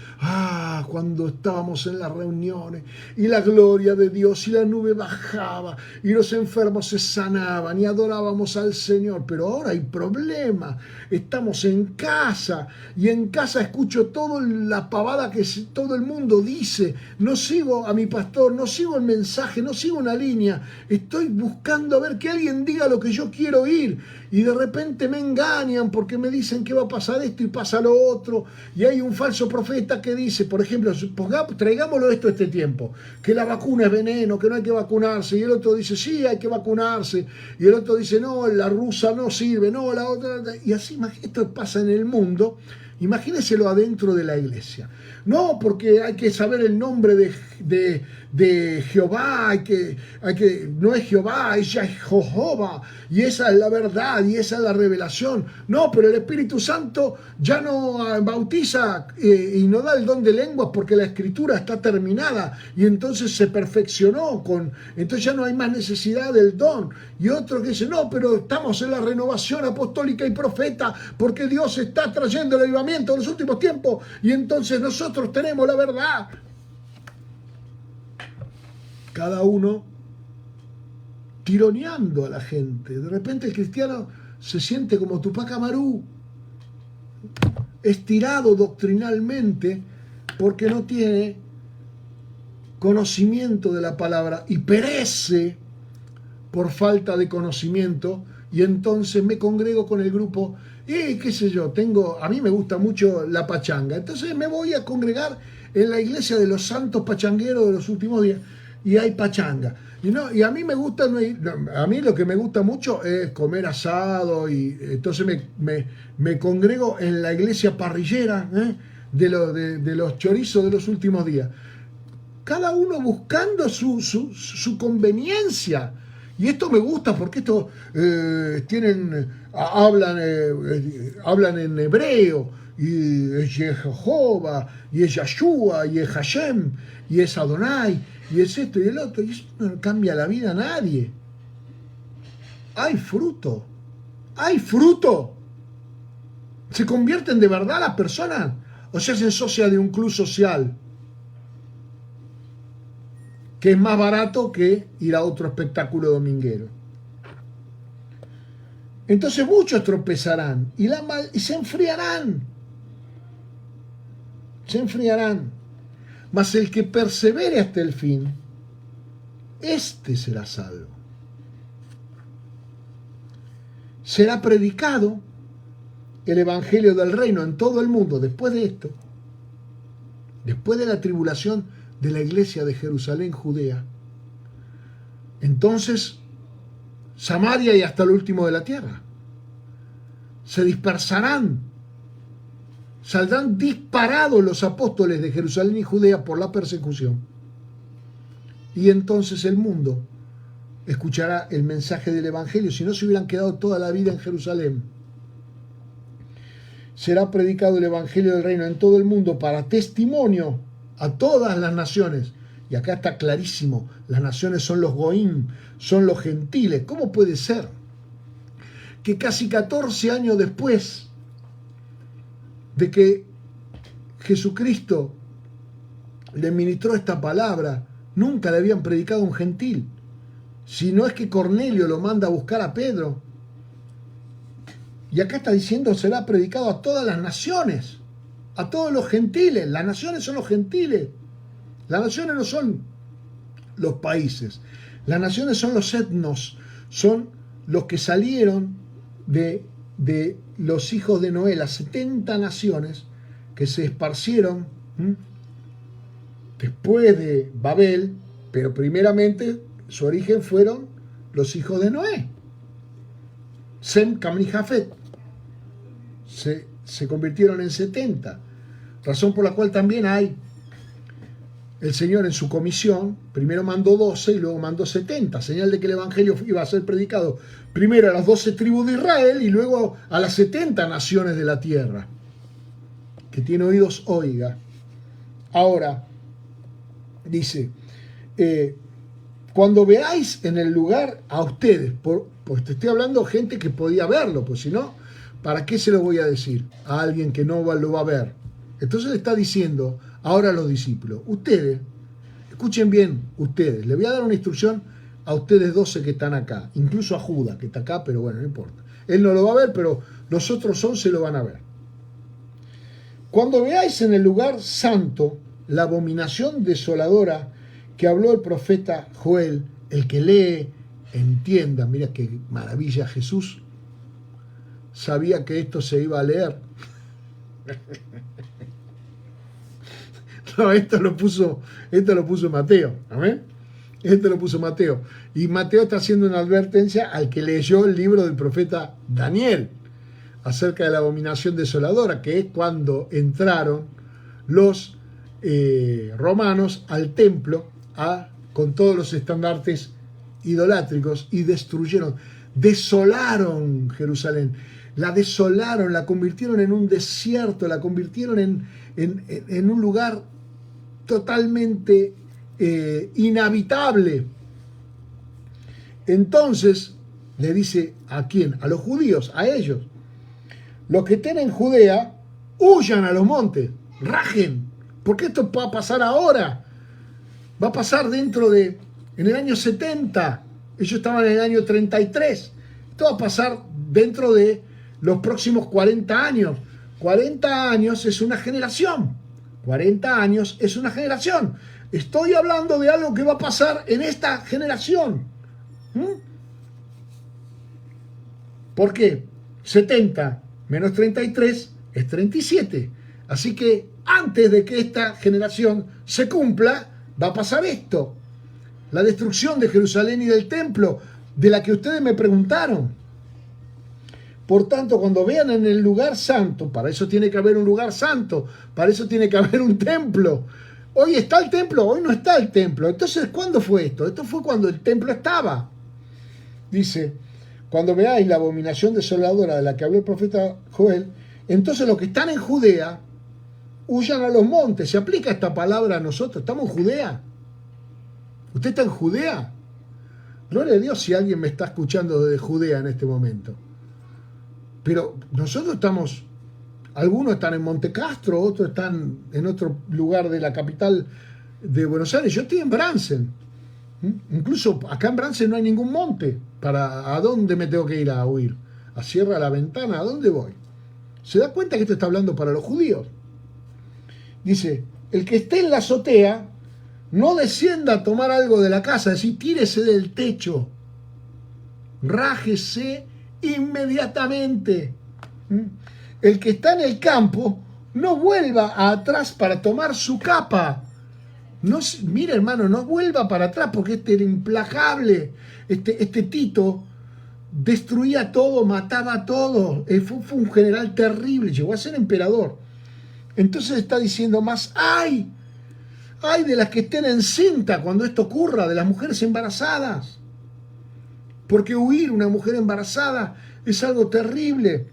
Cuando estábamos en las reuniones y la gloria de Dios y la nube bajaba y los enfermos se sanaban y adorábamos al Señor. Pero ahora hay problema. Estamos en casa y en casa escucho toda la pavada que todo el mundo dice. No sigo a mi pastor, no sigo el mensaje, no sigo una línea. Estoy buscando a ver que alguien diga lo que yo quiero oír. Y de repente me engañan porque me dicen que va a pasar esto y pasa lo otro. Y hay un falso profeta que dice, por ejemplo, traigámoslo esto a este tiempo, que la vacuna es veneno, que no hay que vacunarse. Y el otro dice, sí, hay que vacunarse. Y el otro dice, no, la rusa no sirve, no, la otra. Y así, esto pasa en el mundo. Imagínenselo adentro de la iglesia. No, porque hay que saber el nombre de Jehová, no es Jehová, es Jehová, y esa es la verdad, y esa es la revelación. No, pero el Espíritu Santo ya no bautiza y no da el don de lenguas porque la escritura está terminada, y entonces se perfeccionó, entonces ya no hay más necesidad del don. Y otro que dice, no, pero estamos en la renovación apostólica y profeta, porque Dios está trayendo el avivamiento en los últimos tiempos, y entonces nosotros tenemos la verdad. Cada uno tironeando a la gente. De repente el cristiano se siente como Tupac Amaru, estirado doctrinalmente porque no tiene conocimiento de la palabra y perece por falta de conocimiento. Y entonces me congrego con el grupo y qué sé yo, a mí me gusta mucho la pachanga, entonces me voy a congregar en la iglesia de los santos pachangueros de los últimos días y hay pachanga. Y a mí me gusta, a mí lo que me gusta mucho es comer asado, y entonces me congrego en la iglesia parrillera de los chorizos de los últimos días. Cada uno buscando su conveniencia. Y esto me gusta porque esto hablan en hebreo, y es Jehová, y es Yahshua, y es Hashem, y es Adonai, y es esto y el otro, y eso no cambia la vida a nadie. Hay fruto, hay fruto. ¿Se convierten de verdad las personas o se hacen socias de un club social que es más barato que ir a otro espectáculo dominguero? Entonces muchos tropezarán y se enfriarán. Se enfriarán. Mas el que persevere hasta el fin, este será salvo. Será predicado el evangelio del reino en todo el mundo después de esto, después de la tribulación de la iglesia de Jerusalén, Judea. Entonces, Samaria y hasta lo último de la tierra. Se dispersarán, saldrán disparados los apóstoles de Jerusalén y Judea por la persecución. Y entonces el mundo escuchará el mensaje del evangelio, si no se hubieran quedado toda la vida en Jerusalén. Será predicado el evangelio del reino en todo el mundo para testimonio a todas las naciones. Y acá está clarísimo, las naciones son los goim, son los gentiles. ¿Cómo puede ser que casi 14 años después de que Jesucristo le ministró esta palabra, nunca le habían predicado a un gentil? Si no es que Cornelio lo manda a buscar a Pedro. Y acá está diciendo, será predicado a todas las naciones, a todos los gentiles. Las naciones son los gentiles. Las naciones no son los países. Las naciones son los etnos, son los que salieron de los hijos de Noé, las 70 naciones que se esparcieron después de Babel, pero primeramente su origen fueron los hijos de Noé. Sem, Cam y Jafet se convirtieron en 70, razón por la cual también el Señor en su comisión primero mandó 12 y luego mandó 70, señal de que el evangelio iba a ser predicado primero a las 12 tribus de Israel y luego a las 70 naciones de la tierra. Que tiene oídos, oiga. Ahora, dice, cuando veáis en el lugar a ustedes, Porque te estoy hablando de gente que podía verlo, pues si no, ¿para qué se lo voy a decir a alguien que no lo va a ver? Entonces le está diciendo ahora a los discípulos, ustedes, escuchen bien, ustedes, le voy a dar una instrucción a ustedes 12 que están acá, incluso a Judas que está acá, pero bueno, no importa. Él no lo va a ver, pero los otros 11 lo van a ver. Cuando veáis en el lugar santo la abominación desoladora que habló el profeta Joel, el que lee, entienda, mira qué maravilla, Jesús sabía que esto se iba a leer. No, esto lo puso Mateo, ¿amén? Esto lo puso Mateo. Y Mateo está haciendo una advertencia al que leyó el libro del profeta Daniel acerca de la abominación desoladora, que es cuando entraron los romanos al templo con todos los estandartes idolátricos y desolaron Jerusalén, la desolaron, la convirtieron en un desierto, la convirtieron en un lugar totalmente inhabitable. Entonces le dice, ¿a quién? A los judíos, a ellos. Los que estén en Judea, huyan a los montes, rajen, porque esto va a pasar ahora. Va a pasar en el año 70. Ellos estaban en el año 33. Esto va a pasar dentro de los próximos 40 años. 40 años es una generación. 40 años es una generación. Estoy hablando de algo que va a pasar en esta generación. ¿Por qué? 70 menos 33 es 37. Así que antes de que esta generación se cumpla, va a pasar esto. La destrucción de Jerusalén y del templo, de la que ustedes me preguntaron. Por tanto, cuando vean en el lugar santo, para eso tiene que haber un lugar santo, para eso tiene que haber un templo. Hoy está el templo, hoy no está el templo. Entonces, ¿cuándo fue esto? Esto fue cuando el templo estaba. Dice, cuando veáis la abominación desoladora de la que habló el profeta Joel, entonces los que están en Judea, huyan a los montes. ¿Se aplica esta palabra a nosotros? ¿Estamos en Judea? ¿Usted está en Judea? Gloria a Dios si alguien me está escuchando desde Judea en este momento. Pero nosotros estamos, algunos están en Monte Castro, otros están en otro lugar de la capital de Buenos Aires. Yo estoy en Bransen. Incluso acá en Bransen no hay ningún monte. ¿A dónde me tengo que ir a huir? ¿A Sierra la Ventana? ¿A dónde voy? ¿Se da cuenta que esto está hablando para los judíos? Dice, el que esté en la azotea, no descienda a tomar algo de la casa, es decir, tírese del techo, rájese inmediatamente. El que está en el campo, no vuelva atrás para tomar su capa. No, mire, hermano, no vuelva para atrás porque este era implacable. Este Tito destruía todo, mataba todo. Fue un general terrible, llegó a ser emperador. Entonces está diciendo más, ¡ay! ¡Ay de las que estén encinta cuando esto ocurra, de las mujeres embarazadas! Porque huir una mujer embarazada es algo terrible.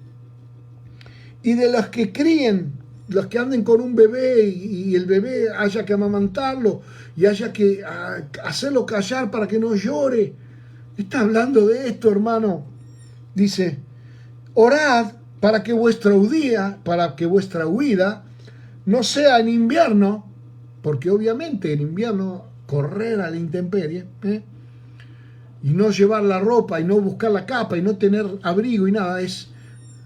Y de los que críen, los que anden con un bebé y el bebé haya que amamantarlo y haya que hacerlo callar para que no llore. Está hablando de esto, hermano. Dice, orad para que vuestra huida no sea en invierno, porque obviamente en invierno correr a la intemperie, y no llevar la ropa y no buscar la capa y no tener abrigo y nada, es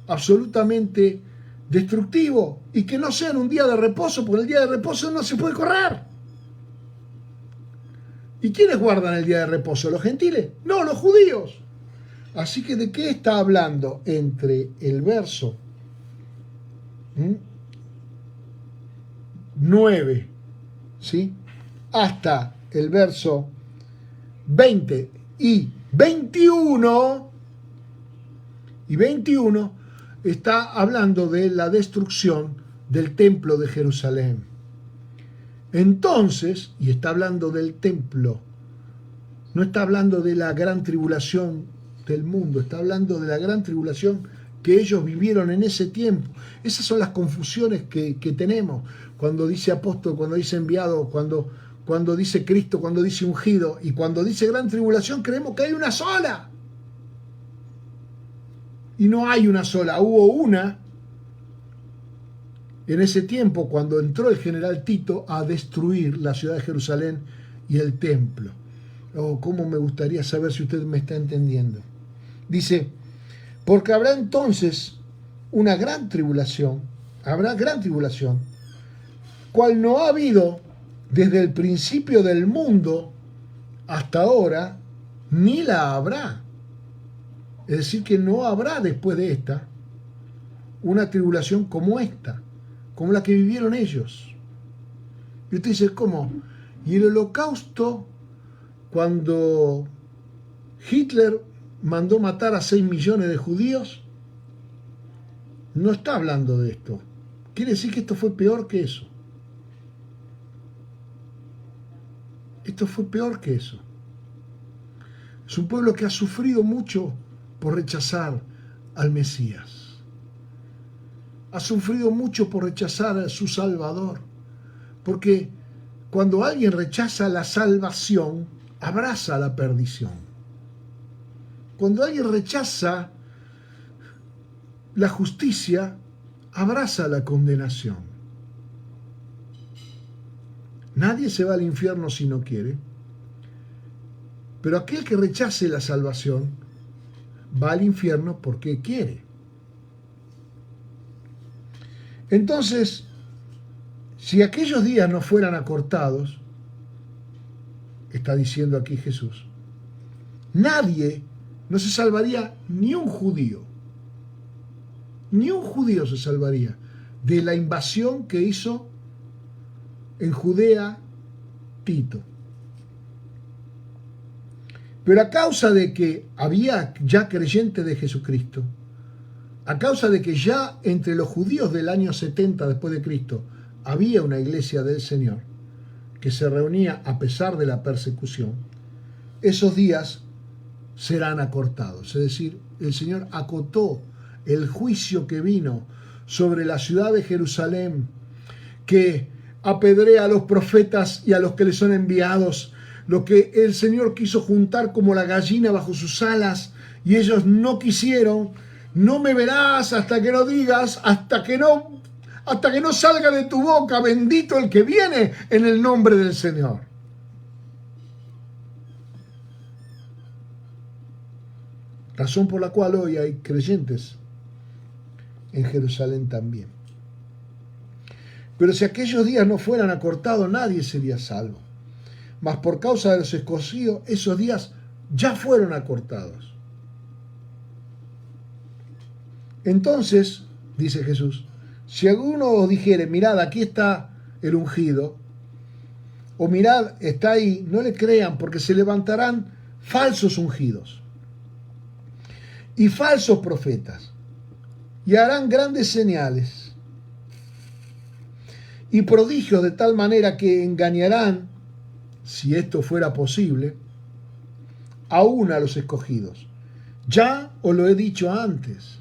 absolutamente destructivo. Y que no sea en un día de reposo, porque el día de reposo no se puede correr. ¿Y quiénes guardan el día de reposo? ¿Los gentiles? No, los judíos. Así que ¿de qué está hablando entre el verso 9, ¿sí?, hasta el verso 20 y 21? Y 21 está hablando de la destrucción del templo de Jerusalén. Entonces, y está hablando del templo, no está hablando de la gran tribulación del mundo, está hablando de la gran tribulación que ellos vivieron en ese tiempo. Esas son las confusiones que tenemos cuando dice apóstol, cuando dice enviado, cuando dice Cristo, cuando dice ungido, y cuando dice gran tribulación creemos que hay una sola. Y no hay una sola, hubo una en ese tiempo cuando entró el general Tito a destruir la ciudad de Jerusalén y el templo. Oh, cómo me gustaría saber si usted me está entendiendo. Dice, porque habrá entonces una gran tribulación, cual no ha habido desde el principio del mundo hasta ahora, ni la habrá. Es decir, que no habrá después de esta una tribulación como esta, como la que vivieron ellos. Y usted dice, ¿cómo? Y el holocausto, cuando Hitler mandó matar a 6 millones de judíos, no está hablando de esto. Quiere decir que esto fue peor que eso. Esto fue peor que eso. Es un pueblo que ha sufrido mucho por rechazar al Mesías. Ha sufrido mucho por rechazar a su Salvador. Porque cuando alguien rechaza la salvación, abraza la perdición. Cuando alguien rechaza la justicia, abraza la condenación. Nadie se va al infierno si no quiere. Pero aquel que rechace la salvación va al infierno porque quiere. Entonces, si aquellos días no fueran acortados, está diciendo aquí Jesús, nadie, no se salvaría ni un judío. Ni un judío se salvaría de la invasión que hizo en Judea Tito. Pero a causa de que había ya creyentes de Jesucristo, a causa de que ya entre los judíos del año 70 después de Cristo había una iglesia del Señor que se reunía a pesar de la persecución, esos días serán acortados. Es decir, el Señor acotó el juicio que vino sobre la ciudad de Jerusalén, que apedrea a los profetas y a los que les son enviados, lo que el Señor quiso juntar como la gallina bajo sus alas, y ellos no quisieron. No me verás hasta que no digas, hasta que no salga de tu boca, bendito el que viene en el nombre del Señor. Razón por la cual hoy hay creyentes en Jerusalén también. Pero si aquellos días no fueran acortados, nadie sería salvo. Mas por causa de los escogidos, esos días ya fueron acortados. Entonces, dice Jesús, si alguno os dijere, mirad, aquí está el ungido, o mirad, está ahí, no le crean, porque se levantarán falsos ungidos y falsos profetas, y harán grandes señales y prodigios de tal manera que engañarán, si esto fuera posible, aún a los escogidos. Ya os lo he dicho antes.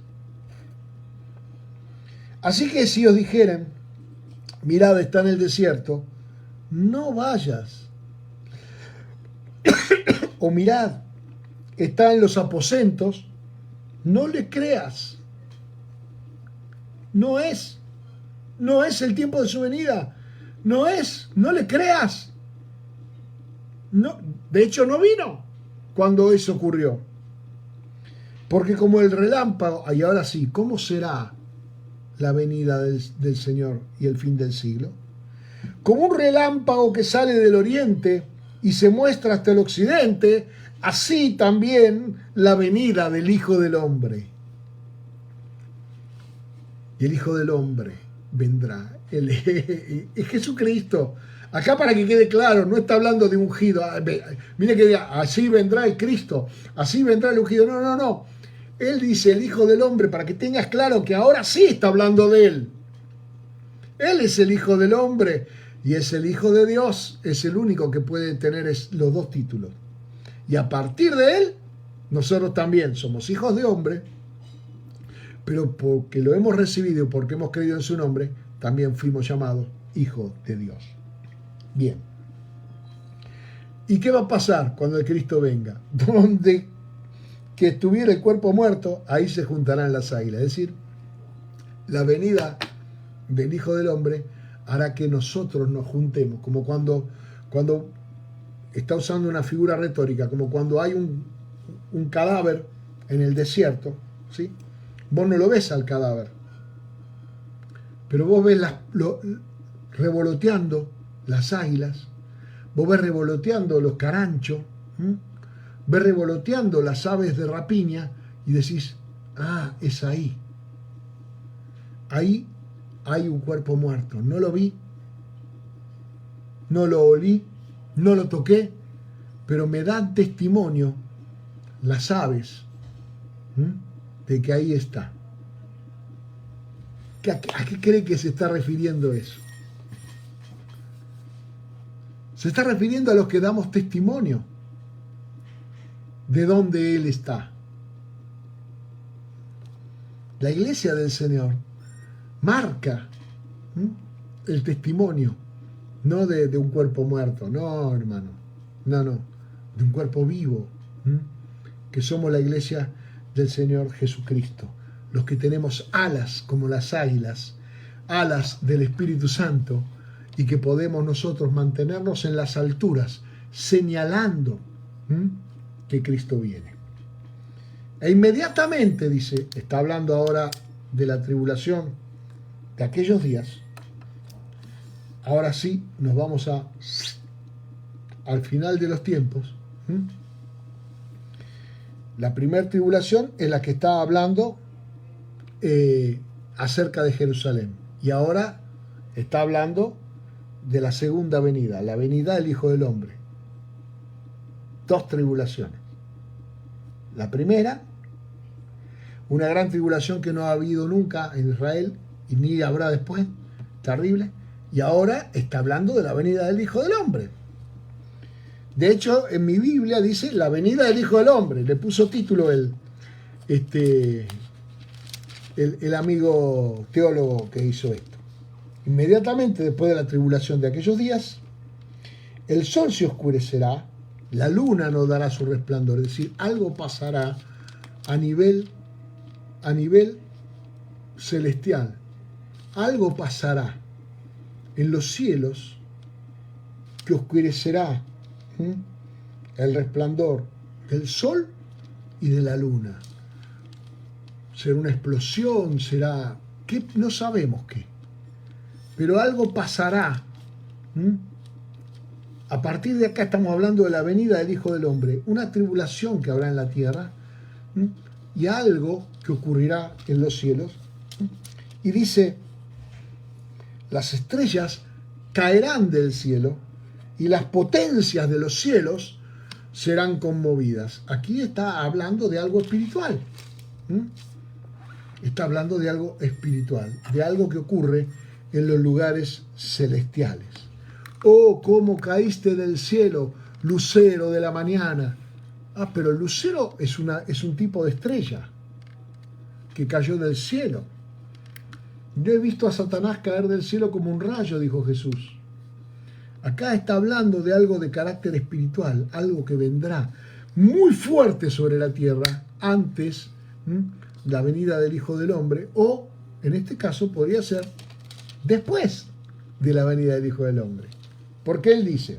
Así que si os dijeren, mirad, está en el desierto, no vayas. O mirad, está en los aposentos, no le creas. No es el tiempo de su venida. No le creas. No, de hecho no vino cuando eso ocurrió. Porque como el relámpago, y ahora sí, ¿cómo será la venida del Señor y el fin del siglo? Como un relámpago que sale del oriente y se muestra hasta el occidente, así también la venida del Hijo del Hombre. Y el Hijo del Hombre vendrá. Es Jesucristo. Acá, para que quede claro, no está hablando de ungido. Mire que diga, así vendrá el Cristo, así vendrá el ungido. No. Él dice el Hijo del Hombre, para que tengas claro que ahora sí está hablando de él. Él es el Hijo del Hombre y es el Hijo de Dios. Es el único que puede tener los dos títulos. Y a partir de él, nosotros también somos hijos de hombre, pero porque lo hemos recibido y porque hemos creído en su nombre, también fuimos llamados hijos de Dios. Bien. ¿Y qué va a pasar cuando el Cristo venga? Donde que estuviera el cuerpo muerto, ahí se juntarán las águilas. Es decir, la venida del Hijo del Hombre hará que nosotros nos juntemos, como cuando está usando una figura retórica, como cuando hay un cadáver en el desierto, ¿sí? Vos no lo ves al cadáver, pero vos ves revoloteando las águilas, vos ves revoloteando los caranchos, ves revoloteando las aves de rapiña y decís, ah, es ahí. Ahí hay un cuerpo muerto. No lo vi, no lo olí, no lo toqué, pero me dan testimonio las aves de que ahí está. ¿A qué cree que se está refiriendo eso? Se está refiriendo a los que damos testimonio de dónde Él está. La iglesia del Señor marca el testimonio, no de un cuerpo muerto, no, hermano, no, de un cuerpo vivo, que somos la iglesia del Señor Jesucristo, los que tenemos alas como las águilas, alas del Espíritu Santo, y que podemos nosotros mantenernos en las alturas, señalando que Cristo viene. E inmediatamente, dice, está hablando ahora de la tribulación de aquellos días. Ahora sí, nos vamos al final de los tiempos. La primera tribulación es la que está hablando acerca de Jerusalén. Y ahora está hablando de la segunda venida, la venida del Hijo del Hombre. Dos tribulaciones. La primera, una gran tribulación que no ha habido nunca en Israel y ni habrá después, terrible. Y ahora está hablando de la venida del Hijo del Hombre. De hecho, en mi Biblia dice la venida del Hijo del Hombre. Le puso título el amigo teólogo que hizo esto. Inmediatamente después de la tribulación de aquellos días, el sol se oscurecerá, la luna no dará su resplandor. Es decir, algo pasará a nivel celestial. Algo pasará en los cielos que oscurecerá el resplandor del sol y de la luna. Será una explosión, será... ¿qué? No sabemos qué. Pero algo pasará. A partir de acá estamos hablando de la venida del Hijo del Hombre, una tribulación que habrá en la tierra y algo que ocurrirá en los cielos. Y dice, las estrellas caerán del cielo y las potencias de los cielos serán conmovidas. Aquí está hablando de algo espiritual. Está hablando de algo espiritual, de algo que ocurre en los lugares celestiales. Oh, cómo caíste del cielo, lucero de la mañana. Ah, pero el lucero es un tipo de estrella que cayó del cielo. Yo he visto a Satanás caer del cielo como un rayo, dijo Jesús. Acá está hablando de algo de carácter espiritual, algo que vendrá muy fuerte sobre la tierra antes la venida del Hijo del Hombre, o en este caso podría ser después de la venida del Hijo del Hombre. Porque él dice,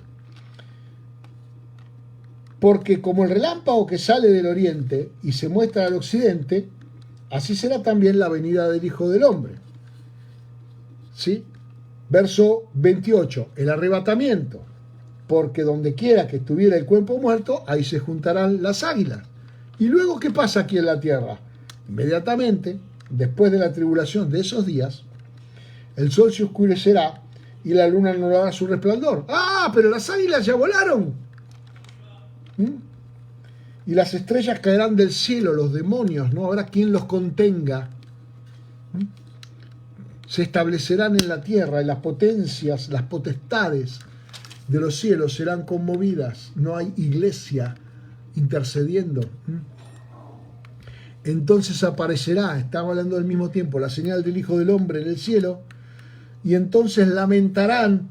porque como el relámpago que sale del oriente y se muestra al occidente, así será también la venida del Hijo del Hombre. ¿Sí? Verso 28, el arrebatamiento, porque donde quiera que estuviera el cuerpo muerto, ahí se juntarán las águilas. ¿Y luego qué pasa aquí en la tierra? Inmediatamente, después de la tribulación de esos días, el sol se oscurecerá y la luna no dará su resplandor. ¡Ah, pero las águilas ya volaron! Y las estrellas caerán del cielo, los demonios, no habrá quien los contenga. Se establecerán en la tierra y las potencias, las potestades de los cielos serán conmovidas. No hay iglesia intercediendo. Entonces aparecerá, estamos hablando del mismo tiempo, la señal del Hijo del Hombre en el cielo, y entonces lamentarán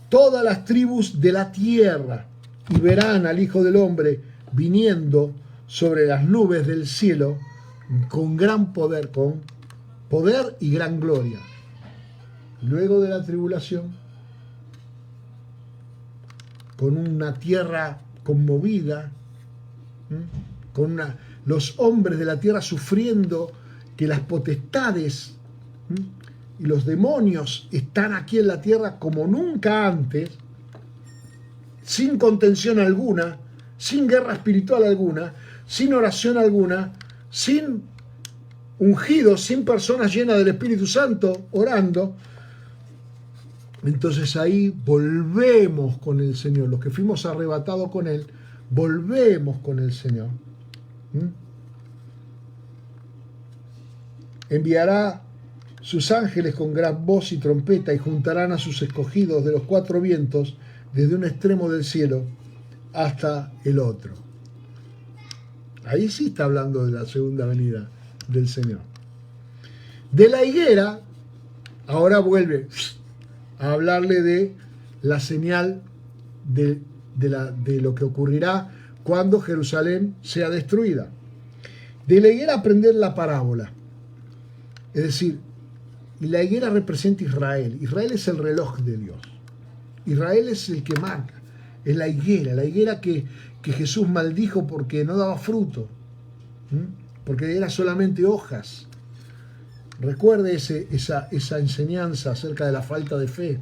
todas las tribus de la tierra y verán al Hijo del Hombre viniendo sobre las nubes del cielo con gran poder, con poder y gran gloria. Luego de la tribulación, con una tierra conmovida, los hombres de la tierra sufriendo que las potestades y los demonios están aquí en la tierra como nunca antes, sin contención alguna, sin guerra espiritual alguna, sin oración alguna, sin ungidos, sin personas llenas del Espíritu Santo orando. Entonces ahí volvemos con el Señor. Los que fuimos arrebatados con Él, volvemos con el Señor. Enviará sus ángeles con gran voz y trompeta y juntarán a sus escogidos de los cuatro vientos desde un extremo del cielo hasta el otro. Ahí sí está hablando de la segunda venida del Señor. De la higuera, ahora vuelve a hablarle de la señal de lo que ocurrirá cuando Jerusalén sea destruida. De la higuera aprender la parábola. Es decir, la higuera representa Israel. Israel es el reloj de Dios. Israel es el que marca. Es la higuera que Jesús maldijo porque no daba fruto. Porque era solamente hojas. Recuerde esa enseñanza acerca de la falta de fe.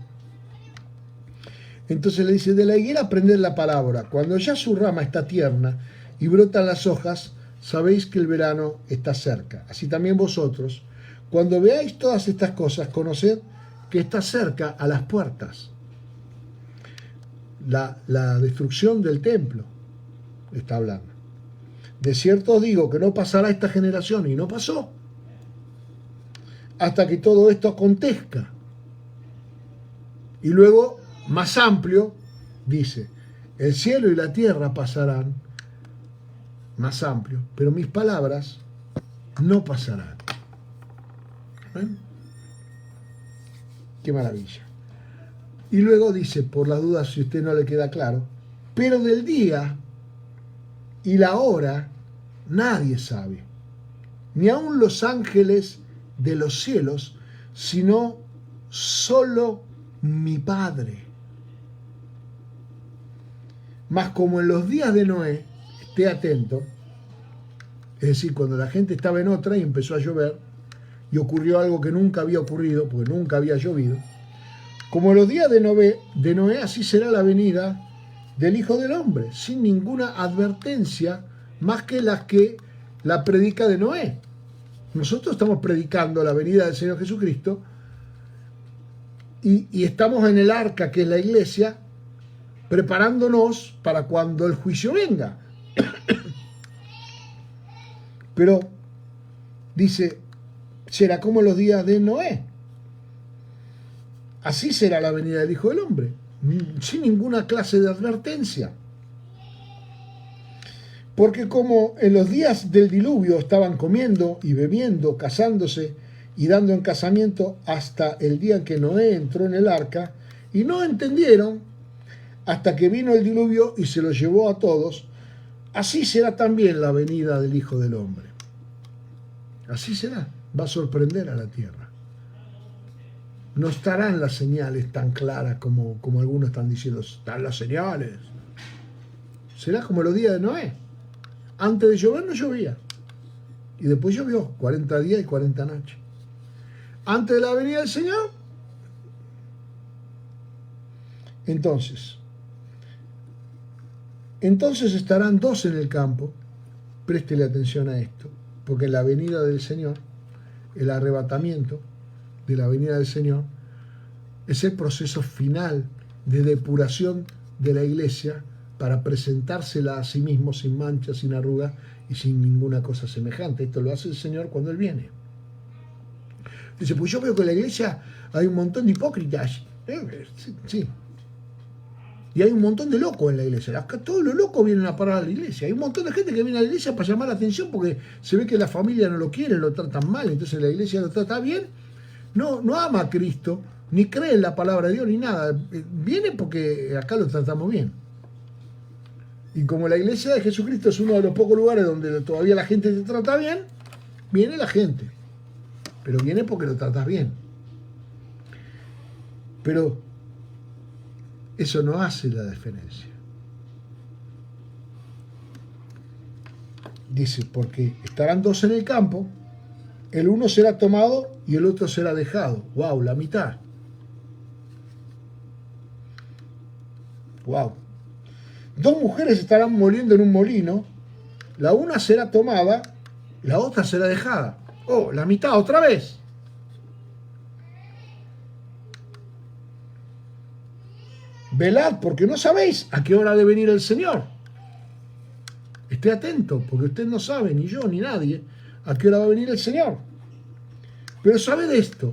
Entonces le dice, de la higuera aprended la palabra. Cuando ya su rama está tierna y brotan las hojas, sabéis que el verano está cerca. Así también vosotros, cuando veáis todas estas cosas, conoced que está cerca a las puertas. La destrucción del templo está hablando. De cierto os digo que no pasará esta generación, y no pasó, hasta que todo esto acontezca. Y luego, más amplio, dice, el cielo y la tierra pasarán, más amplio, pero mis palabras no pasarán. ¿Ven? Qué maravilla. Y luego dice, por las dudas, si a usted no le queda claro, pero del día y la hora nadie sabe, ni aun los ángeles de los cielos, sino solo mi Padre. Mas como en los días de Noé, esté atento, es decir, cuando la gente estaba en otra y empezó a llover, y ocurrió algo que nunca había ocurrido, porque nunca había llovido, como en los días de Noé, así será la venida del Hijo del Hombre, sin ninguna advertencia más que la predica de Noé. Nosotros estamos predicando la venida del Señor Jesucristo y estamos en el arca, que es la iglesia, preparándonos para cuando el juicio venga. Pero dice, será como los días de Noé. Así será la venida del Hijo del Hombre, sin ninguna clase de advertencia. Porque como en los días del diluvio estaban comiendo y bebiendo, casándose y dando en casamiento hasta el día en que Noé entró en el arca, y no entendieron hasta que vino el diluvio y se los llevó a todos, así será también la venida del Hijo del Hombre. Así será, va a sorprender a la tierra. No estarán las señales tan claras como algunos están diciendo, están las señales. Será como los días de Noé. Antes de llover no llovía. Y después llovió 40 días y 40 noches. Antes de la venida del Señor. Entonces estarán dos en el campo. Préstele atención a esto. Porque la venida del Señor, el arrebatamiento de la venida del Señor, es el proceso final de depuración de la iglesia para presentársela a sí mismo sin mancha, sin arruga y sin ninguna cosa semejante. Esto lo hace el Señor cuando Él viene. Dice, pues yo veo que en la iglesia hay un montón de hipócritas. Sí. Y hay un montón de locos en la iglesia. Acá todos los locos vienen a parar a la iglesia. Hay un montón de gente que viene a la iglesia para llamar la atención porque se ve que la familia no lo quiere, lo tratan mal. Entonces la iglesia lo trata bien. No ama a Cristo, ni cree en la palabra de Dios, ni nada. Viene porque acá lo tratamos bien. Y como la iglesia de Jesucristo es uno de los pocos lugares donde todavía la gente te trata bien, viene la gente. Pero viene porque lo tratas bien. Pero eso no hace la diferencia. Dice, porque estarán dos en el campo, el uno será tomado y el otro será dejado. ¡Wow! La mitad. ¡Wow! Dos mujeres estarán moliendo en un molino, la una será tomada, la otra será dejada. ¡Oh! La mitad otra vez. Velad, porque no sabéis a qué hora ha de venir el Señor. Esté atento, porque usted no sabe, ni yo, ni nadie, a qué hora va a venir el Señor. Pero sabed esto,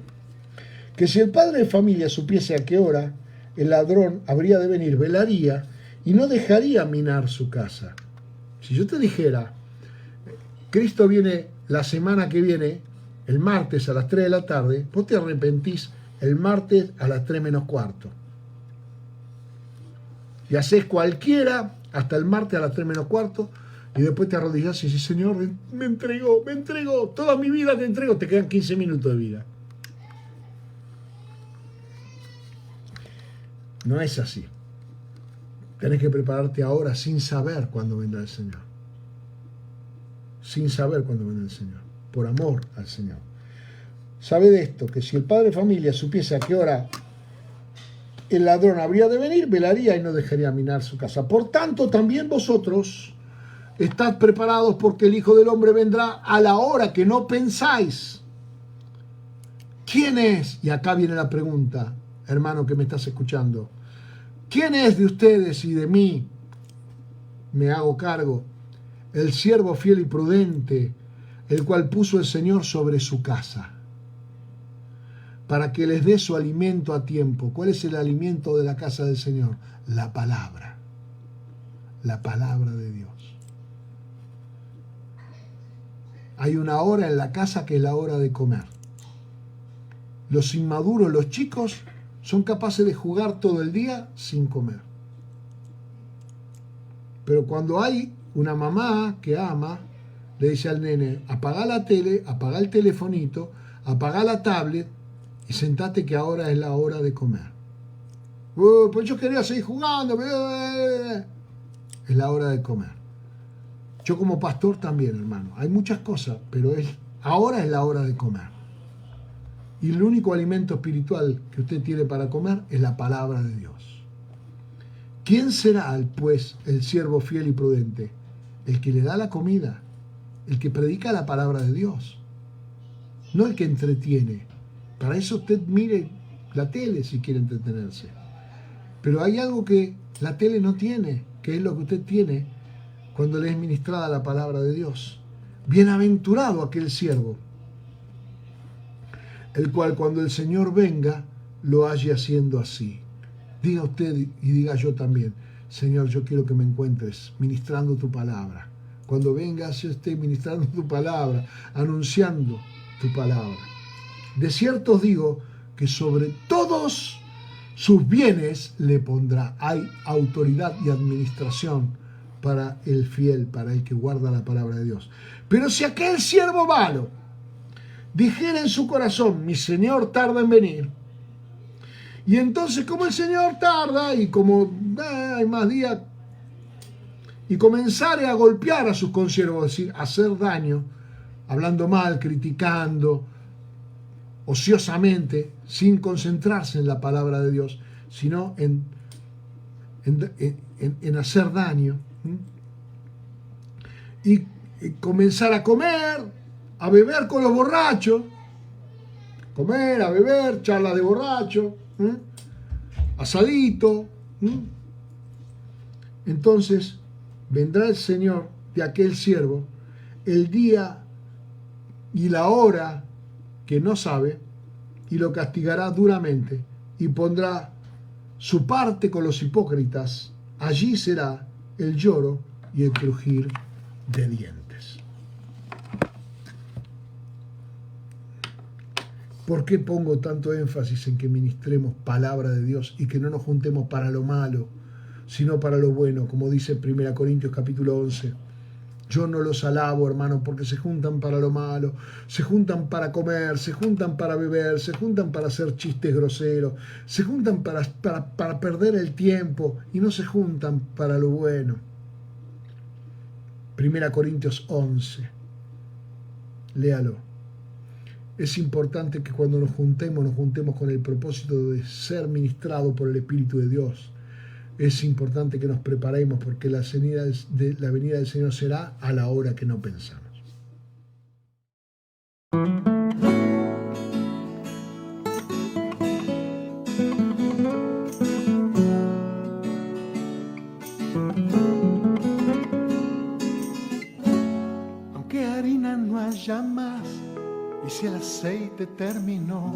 que si el padre de familia supiese a qué hora el ladrón habría de venir, velaría y no dejaría minar su casa. Si yo te dijera, Cristo viene la semana que viene, el martes a las 3 de la tarde, vos te arrepentís el martes a las 3 menos cuarto. Y haces cualquiera hasta el martes a las 3 menos cuarto, y después te arrodillás y dices, Señor, me entregó, toda mi vida te entrego, te quedan 15 minutos de vida. No es así. Tenés que prepararte ahora sin saber cuándo vendrá el Señor. Sin saber cuándo vendrá el Señor. Por amor al Señor. Sabed esto, que si el padre de familia supiese a qué hora el ladrón habría de venir, velaría y no dejaría minar su casa. Por tanto, también vosotros estad preparados, porque el Hijo del Hombre vendrá a la hora que no pensáis. ¿Quién es? Y acá viene la pregunta, hermano que me estás escuchando. ¿Quién es de ustedes y de mí? Me hago cargo. El siervo fiel y prudente, el cual puso el Señor sobre su casa, para que les dé su alimento a tiempo. ¿Cuál es el alimento de la casa del Señor? La palabra. La palabra de Dios. Hay una hora en la casa que es la hora de comer. Los inmaduros, los chicos, son capaces de jugar todo el día sin comer. Pero cuando hay una mamá que ama, le dice al nene, apaga la tele, apaga el telefonito, apaga la tablet y sentate que ahora es la hora de comer. Pues yo quería seguir jugando. Es la hora de comer. Yo como pastor también, hermano. Hay muchas cosas, pero ahora es la hora de comer. Y el único alimento espiritual que usted tiene para comer es la palabra de Dios. ¿Quién será, pues, el siervo fiel y prudente? El que le da la comida, el que predica la palabra de Dios, no el que entretiene. Para eso usted mire la tele si quiere entretenerse. Pero hay algo que la tele no tiene, que es lo que usted tiene cuando le es ministrada la palabra de Dios. Bienaventurado aquel siervo, el cual cuando el Señor venga lo halle haciendo así. Diga usted y diga yo también, Señor, yo quiero que me encuentres ministrando tu palabra. Cuando vengas yo esté ministrando tu palabra, anunciando tu palabra. De cierto os digo que sobre todos sus bienes le pondrá. Hay autoridad y administración para el fiel, para el que guarda la palabra de Dios. Pero si aquel siervo malo dijera en su corazón, mi Señor tarda en venir, y entonces como el Señor tarda y como hay más días, y comenzare a golpear a sus consiervos, es decir, hacer daño, hablando mal, criticando, ociosamente, sin concentrarse en la palabra de Dios, sino en hacer daño, y comenzar a comer, a beber con los borrachos, comer, a beber, charla de borracho, asadito. Entonces vendrá el Señor de aquel siervo el día y la hora que no sabe, y lo castigará duramente y pondrá su parte con los hipócritas. Allí será el lloro y el crujir de dientes. ¿Por qué pongo tanto énfasis en que ministremos palabra de Dios y que no nos juntemos para lo malo, sino para lo bueno, como dice 1 Corintios capítulo 11. Yo no los alabo, hermanos, porque se juntan para lo malo, se juntan para comer, se juntan para beber, se juntan para hacer chistes groseros, se juntan para perder el tiempo y no se juntan para lo bueno. 1 Corintios 11. Léalo. Es importante que cuando nos juntemos con el propósito de ser ministrado por el Espíritu de Dios. Es importante que nos preparemos porque la venida del Señor será a la hora que no pensamos. Aunque harina no haya más y si el aceite terminó,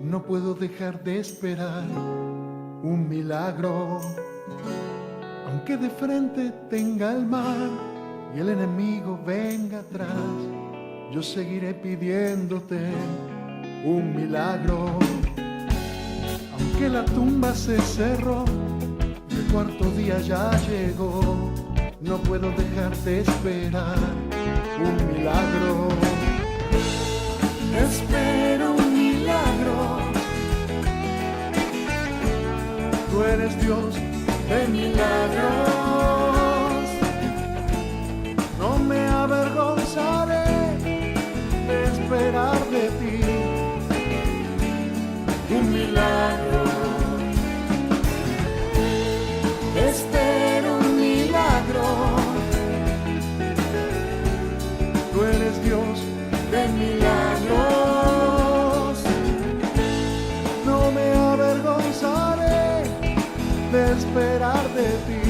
no puedo dejar de esperar un milagro. Aunque de frente tenga el mar y el enemigo venga atrás, yo seguiré pidiéndote un milagro. Aunque la tumba se cerró, el cuarto día ya llegó, no puedo dejar de esperar un milagro. Espero un milagro. Tú eres Dios de milagros, no me avergonzaré de esperar de ti un milagro. Espero un milagro. Tú eres Dios de milagros, no me avergonzaré de esperar de ti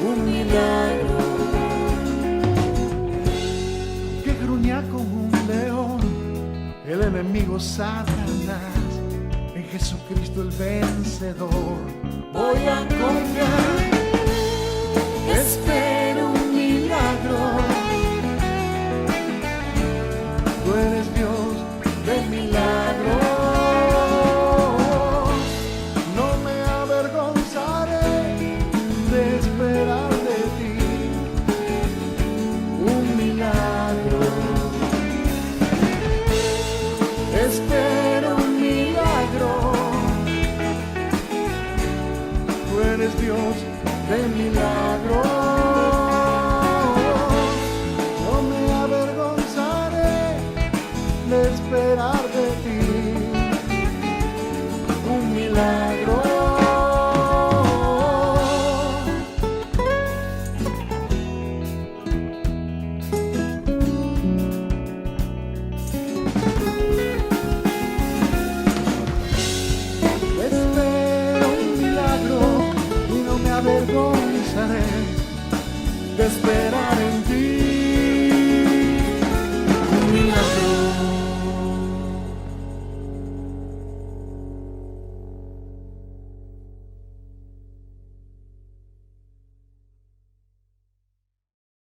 un milagro. Que gruña como un león el enemigo Satanás, en Jesucristo el vencedor voy a confiar. Espero un milagro. Tú eres Dios de milagros, Dios de milagros, no me avergonzaré de esperar de ti un milagro. Avergonzaré de esperar en ti.